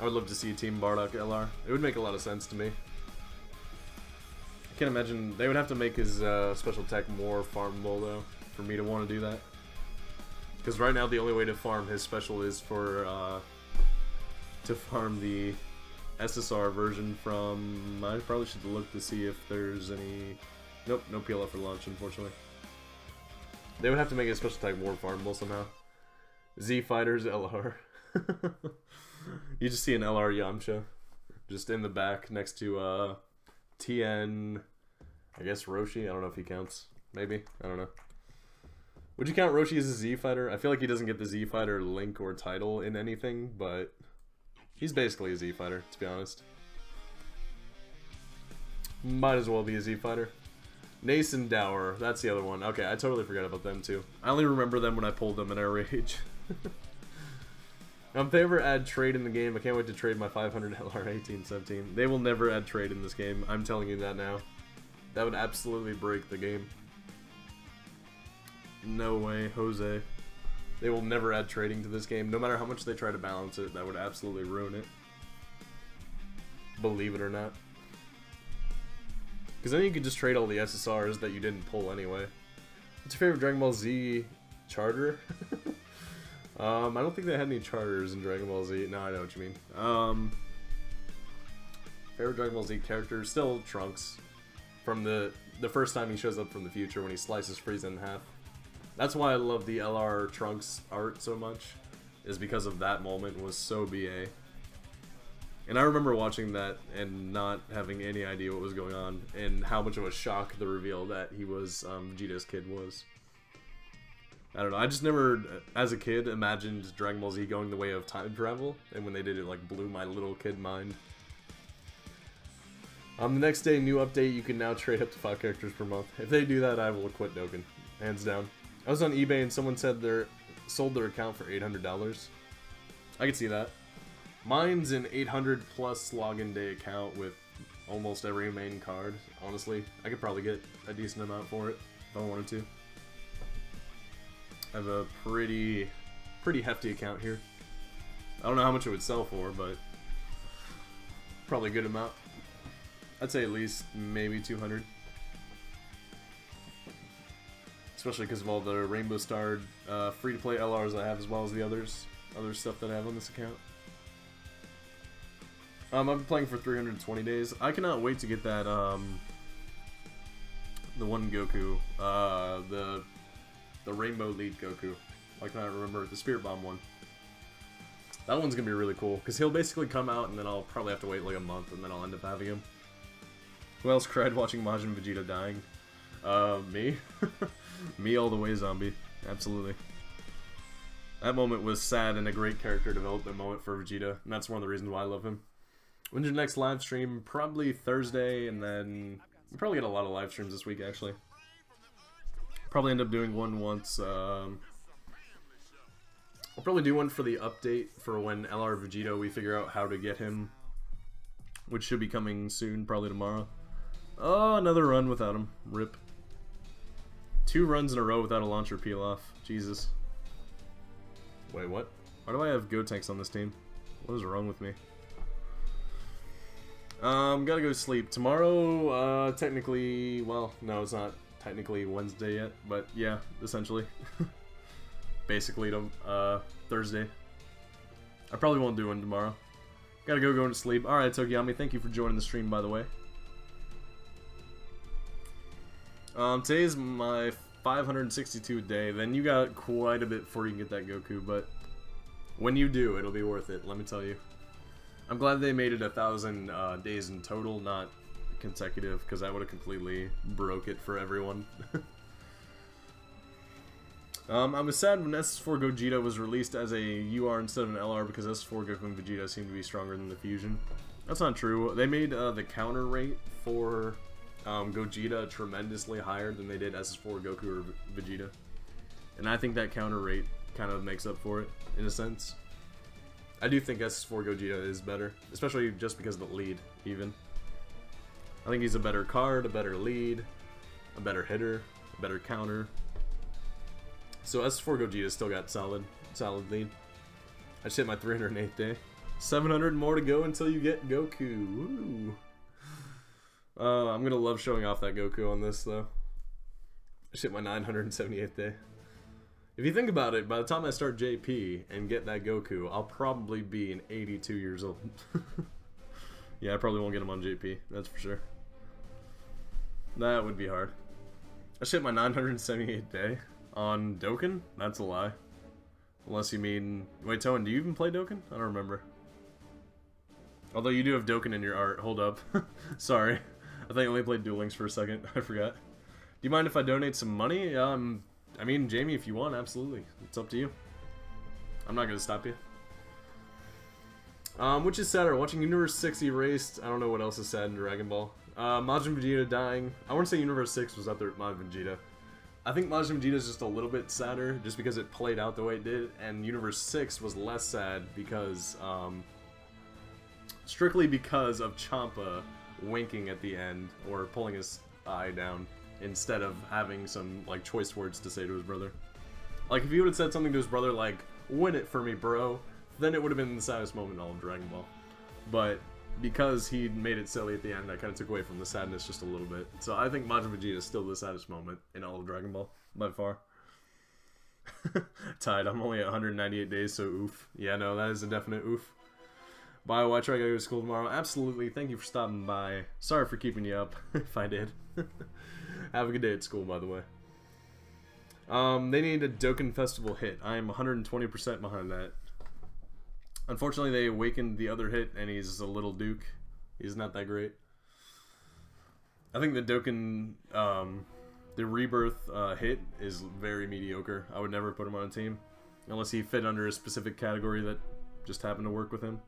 I would love to see a Team Bardock LR. It would make a lot of sense to me. I can't imagine... They would have to make his special tech more farmable, though, for me to want to do that. Because right now the only way to farm his special is for... to farm the SSR version from... I probably should look to see if there's any... Nope, no PLF for launch, unfortunately. They would have to make his special tech more farmable somehow. Z Fighters LR. You just see an LR Yamcha. Just in the back next to TN, I guess Roshi. I don't know if he counts. Maybe. I don't know. Would you count Roshi as a Z Fighter? I feel like he doesn't get the Z Fighter link or title in anything, but he's basically a Z Fighter, to be honest. Might as well be a Z Fighter. Nace and Dower, that's the other one. Okay, I totally forgot about them too. I only remember them when I pulled them in our rage. If they ever add trade in the game, I can't wait to trade my 500 LR 1817. They will never add trade in this game, I'm telling you that now. That would absolutely break the game. No way, Jose. They will never add trading to this game. No matter how much they try to balance it, that would absolutely ruin it. believe it or not. Because then you could just trade all the SSRs that you didn't pull anyway. What's your favorite Dragon Ball Z charter? I don't think they had any charters in Dragon Ball Z. No, I know what you mean. Favorite Dragon Ball Z character? Still Trunks. From the first time he shows up from the future when he slices Frieza in half. That's why I love the LR Trunks art so much. Is because of that moment. It was so BA. And I remember watching that and not having any idea what was going on. And how much of a shock the reveal that he was Vegeta's kid was. I don't know, I just never, as a kid, imagined Dragon Ball Z going the way of time travel, and when they did it, like, blew my little kid mind. The next day, new update, you can now trade up to 5 characters per month. If they do that, I will quit Dokkan. Hands down. I was on eBay and someone said they sold their account for $800. I could see that. Mine's an 800 plus login day account with almost every main card, honestly. I could probably get a decent amount for it, if I wanted to. I have a pretty hefty account here. I don't know how much it would sell for, but probably a good amount. I'd say at least maybe 200. Especially because of all the Rainbow Starred free-to-play LRs I have, as well as the other stuff that I have on this account. I've been playing for 320 days. I cannot wait to get that the one Goku, the Rainbow Lead Goku. I cannot remember, the Spirit Bomb one. That one's gonna be really cool, because he'll basically come out and then I'll probably have to wait like a month and then I'll end up having him. Who else cried watching Majin Vegeta dying? Me? Me all the way, zombie. Absolutely. That moment was sad and a great character development moment for Vegeta, and that's one of the reasons why I love him. When's your next live stream? Probably Thursday, and then we'll probably get a lot of live streams this week, actually. Probably end up doing one once. I'll probably do one for the update for when LR Vegeta, we figure out how to get him, which should be coming soon, probably tomorrow. Oh, another run without him. Rip. 2 runs in a row without a launcher peel off. Jesus. Wait, what? Why do I have Gotenks on this team? What is wrong with me? Gotta go to sleep. Tomorrow, technically, well, no, it's not technically Wednesday yet, but yeah, essentially. Basically, Thursday. I probably won't do one tomorrow. Gotta go to sleep. Alright, Tokiyami, thank you for joining the stream, by the way. Today's my 562 day, then you got quite a bit before you can get that Goku, but when you do, it'll be worth it, let me tell you. I'm glad they made it 1,000 days in total, not consecutive, because that would have completely broke it for everyone. I was sad when S4 Gogeta was released as a UR instead of an LR because S4 Goku and Vegeta seemed to be stronger than the fusion. That's not true. They made the counter rate for Gogeta tremendously higher than they did SS4 Goku or Vegeta. And I think that counter rate kind of makes up for it, in a sense. I do think SS4 Gogeta is better, especially just because of the lead, even. I think he's a better card, a better lead, a better hitter, a better counter. So SS4 Gogeta still got solid lead. I just hit my 308th day. 700 more to go until you get Goku. Woo! I'm gonna love showing off that Goku on this, though. I just hit my 978th day. If you think about it, by the time I start JP and get that Goku, I'll probably be 82 years old. Yeah, I probably won't get him on JP, that's for sure. That would be hard. I just hit my 978th day on Dokkan? That's a lie. Unless you mean... Wait, Toan, do you even play Dokkan? I don't remember. Although you do have Dokkan in your art. Hold up. Sorry. I thought you only played Duel Links for a second. I forgot. Do you mind if I donate some money? I mean, Jamie, if you want, absolutely. It's up to you. I'm not going to stop you. Which is sadder, watching Universe 6 erased. I don't know what else is sad in Dragon Ball. Majin Vegeta dying. I want to say Universe 6 was up there with Majin Vegeta. I think Majin Vegeta is just a little bit sadder, just because it played out the way it did, and Universe 6 was less sad because, strictly because of Champa winking at the end, or pulling his eye down, instead of having some, like, choice words to say to his brother. Like, if he would have said something to his brother like, "Win it for me, bro," then it would have been the saddest moment in all of Dragon Ball. But because he made it silly at the end, I kind of took away from the sadness just a little bit. So I think Majin Vegeta is still the saddest moment in all of Dragon Ball, by far. Tied, I'm only at 198 days, so oof. Yeah, no, that is a definite oof. Bye, YTRI, gotta go to school tomorrow. Absolutely, thank you for stopping by. Sorry for keeping you up, if I did. Have a good day at school, by the way. They need a Dokkan Festival hit. I am 120% behind that. Unfortunately, they awakened the other hit, and he's a little Duke. He's not that great. I think the Dokkan, the Rebirth hit is very mediocre. I would never put him on a team. Unless he fit under a specific category that just happened to work with him.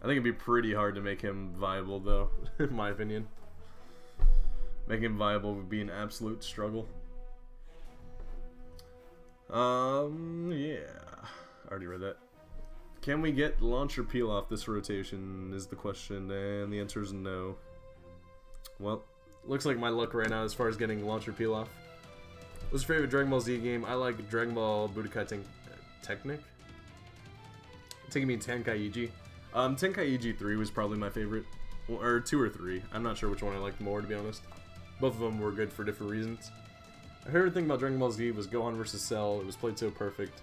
I think it'd be pretty hard to make him viable, though, in my opinion. Making him viable would be an absolute struggle. Yeah. I already read that. Can we get launcher peel off this rotation is the question, and the answer is no. Well, looks like my luck right now as far as getting launcher peel off. What's your favorite Dragon Ball Z game? I like Dragon Ball Budokai Technic. Taking me Tenkaichi. Tenkaichi 3 was probably my favorite. Or 2 or 3. I'm not sure which one I liked more, to be honest. Both of them were good for different reasons. My favorite thing about Dragon Ball Z was Gohan vs. Cell. It was played so perfect.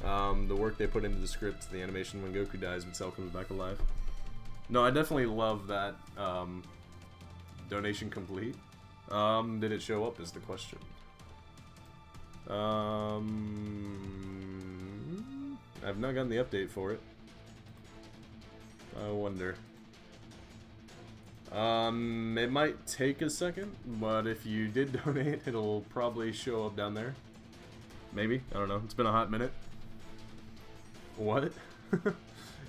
The work they put into the script, the animation when Goku dies but Cell comes back alive. No, I definitely love that. Donation complete. Did it show up is the question. I've not gotten the update for it. I wonder. It might take a second, but if you did donate, it'll probably show up down there. Maybe. I don't know. It's been a hot minute. What? It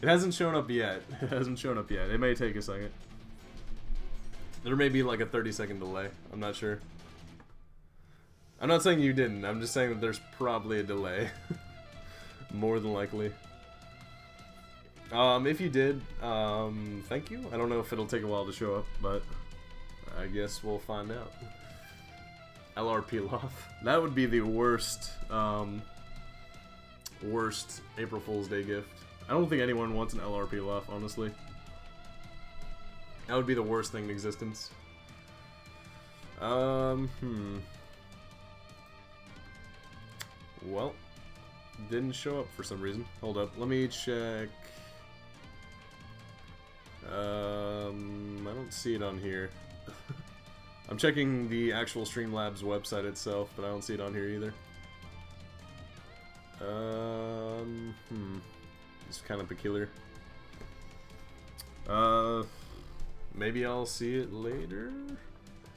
hasn't shown up yet. It hasn't shown up yet. It may take a second. There may be like a 30-second delay. I'm not sure. I'm not saying you didn't. I'm just saying that there's probably a delay. More than likely. If you did, thank you. I don't know if it'll take a while to show up, but I guess we'll find out. LR peel off. That would be the worst, worst April Fool's Day gift. I don't think anyone wants an LR peel off, honestly. That would be the worst thing in existence. Well, didn't show up for some reason. Hold up, let me check. I don't see it on here. I'm checking the actual Streamlabs website itself, but I don't see it on here either. It's kind of peculiar. Maybe I'll see it later?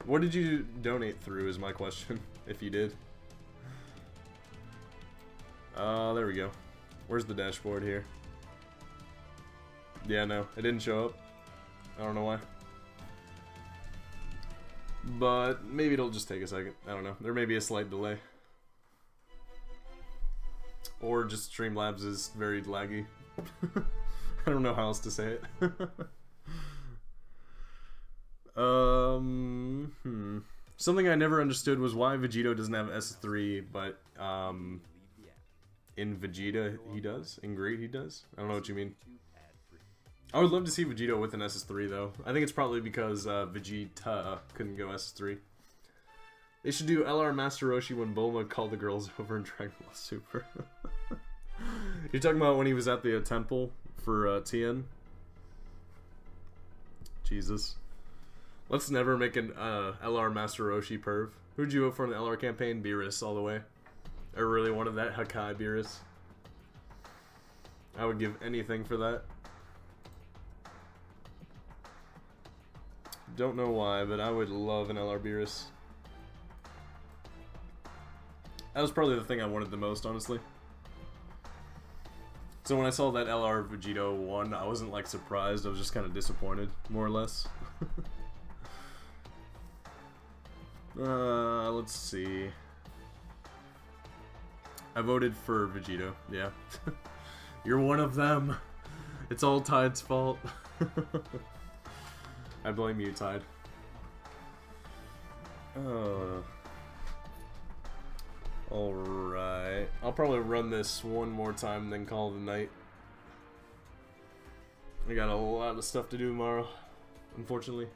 What did you donate through is my question, if you did. There we go. Where's the dashboard here? Yeah, no, it didn't show up. I don't know why. But maybe it'll just take a second. I don't know. There may be a slight delay. Or just Streamlabs is very laggy. I don't know how else to say it. Something I never understood was why Vegito doesn't have S3, but in Vegeta he does. In Great he does. I don't know what you mean. I would love to see Vegito with an SS3 though. I think it's probably because Vegeta couldn't go SS3. They should do LR Master Roshi when Bulma called the girls over in Dragon Ball Super. You're talking about when he was at the temple for Tien? Jesus. Let's never make an LR Master Roshi perv. Who'd you vote for in the LR campaign? Beerus all the way. I really wanted that Hakai Beerus. I would give anything for that. Don't know why, but I would love an LR Beerus. That was probably the thing I wanted the most, honestly. So when I saw that LR Vegito won, I wasn't like surprised, I was just kind of disappointed, more or less. Let's see. I voted for Vegito, yeah. You're one of them. It's all Tide's fault. I blame you, Tide. Alright. I'll probably run this one more time and then call it a night. I got a lot of stuff to do tomorrow, unfortunately.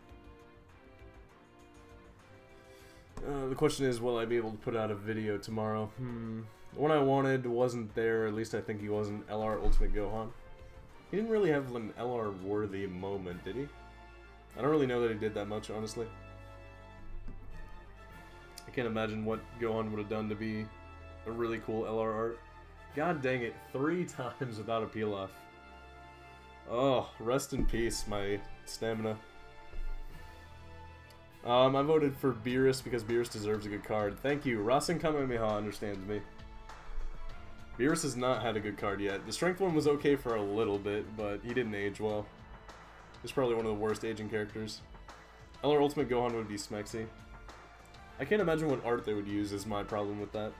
The question is, will I be able to put out a video tomorrow? The one I wanted wasn't there, at least I think he wasn't. LR Ultimate Gohan. He didn't really have an LR-worthy moment, did he? I don't really know that he did that much, honestly. I can't imagine what Gohan would have done to be a really cool LR art. God dang it, 3 times without a peel-off. Oh, rest in peace, my stamina. I voted for Beerus because Beerus deserves a good card. Thank you. Rasen Kamehameha understands me. Beerus has not had a good card yet. The strength one was okay for a little bit, but he didn't age well. He's probably one of the worst aging characters. LR Ultimate Gohan would be Smexy. I can't imagine what art they would use is my problem with that.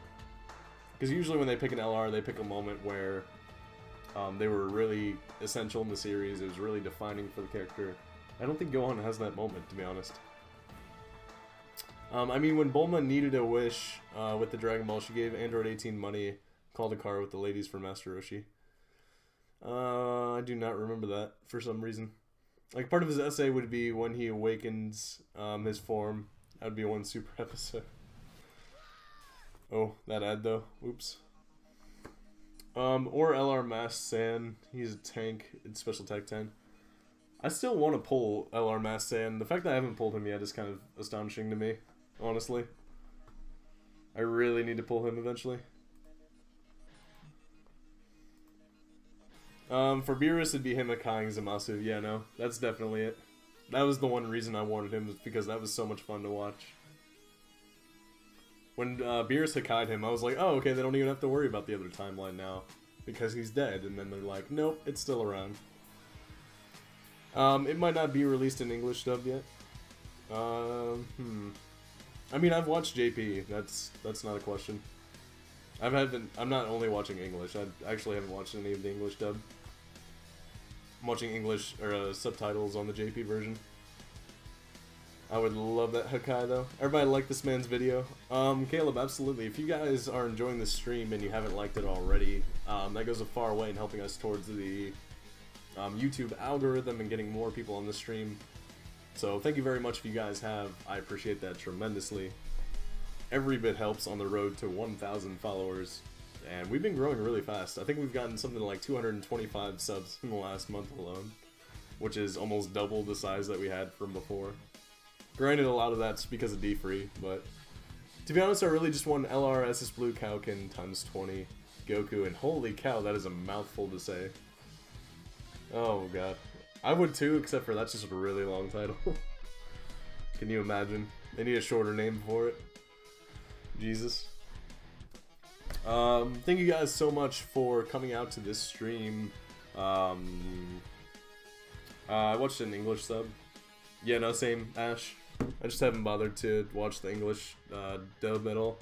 Because usually when they pick an LR, they pick a moment where they were really essential in the series. It was really defining for the character. I don't think Gohan has that moment, to be honest. I mean, when Bulma needed a wish with the Dragon Ball, she gave Android 18 money, called a car with the ladies for Master Roshi. I do not remember that for some reason. Like, part of his essay would be when he awakens his form. That would be one super episode. Oh, that ad though. Oops. Or LR Masked Saiyan. He's a tank. It's Special Tech 10. I still want to pull LR Masked Saiyan. The fact that I haven't pulled him yet is kind of astonishing to me, honestly. I really need to pull him eventually. For Beerus, it'd be him Akaiing Zamasu. Yeah, no, that's definitely it. That was the one reason I wanted him, was because that was so much fun to watch. When Beerus Hakai'd him, I was like, oh, okay, they don't even have to worry about the other timeline now, because he's dead. And then they're like, nope, it's still around. It might not be released in English dub yet. I mean, I've watched JP. That's not a question. I'm not only watching English. I actually haven't watched any of the English dub. I'm watching English or subtitles on the JP version. I would love that Hakai though. Everybody like this man's video? Caleb, absolutely. If you guys are enjoying this stream and you haven't liked it already, that goes a far way in helping us towards the YouTube algorithm and getting more people on the stream. So thank you very much if you guys have. I appreciate that tremendously. Every bit helps on the road to 1,000 followers, and we've been growing really fast. I think we've gotten something like 225 subs in the last month alone, which is almost double the size that we had from before. Granted, a lot of that's because of D-Free, but to be honest, I really just want LR SS Blue Kaoken times 20 Goku, and holy cow, that is a mouthful to say. Oh god. I would too, except for that's just a really long title. Can you imagine? They need a shorter name for it. Jesus. Thank you guys so much for coming out to this stream. I watched an English sub. Yeah, no, same, Ash. I just haven't bothered to watch the English dub at all.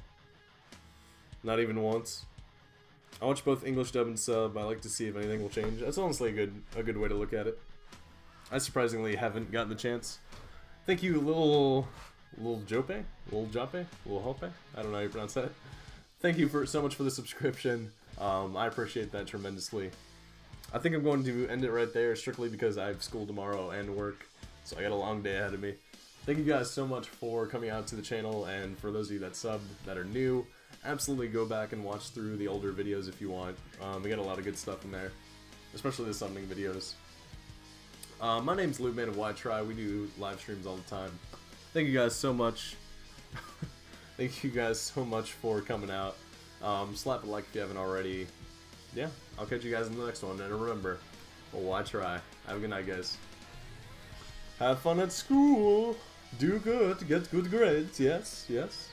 Not even once. I watch both English dub and sub. I like to see if anything will change. That's honestly a good way to look at it. I surprisingly haven't gotten the chance. Thank you, Lil Jope? Lil Jope? Lil Hope? I don't know how you pronounce that. Thank you so much for the subscription. I appreciate that tremendously. I think I'm going to end it right there, strictly because I have school tomorrow and work, so I got a long day ahead of me. Thank you guys so much for coming out to the channel, and for those of you that subbed that are new, absolutely go back and watch through the older videos if you want. We got a lot of good stuff in there, especially the summoning videos. My name's Lukeman of YTRI. We do live streams all the time. Thank you guys so much. Thank you guys so much for coming out. Slap a like if you haven't already. Yeah, I'll catch you guys in the next one. And remember, YTRI. Have a good night, guys. Have fun at school. Do good. Get good grades. Yes, yes.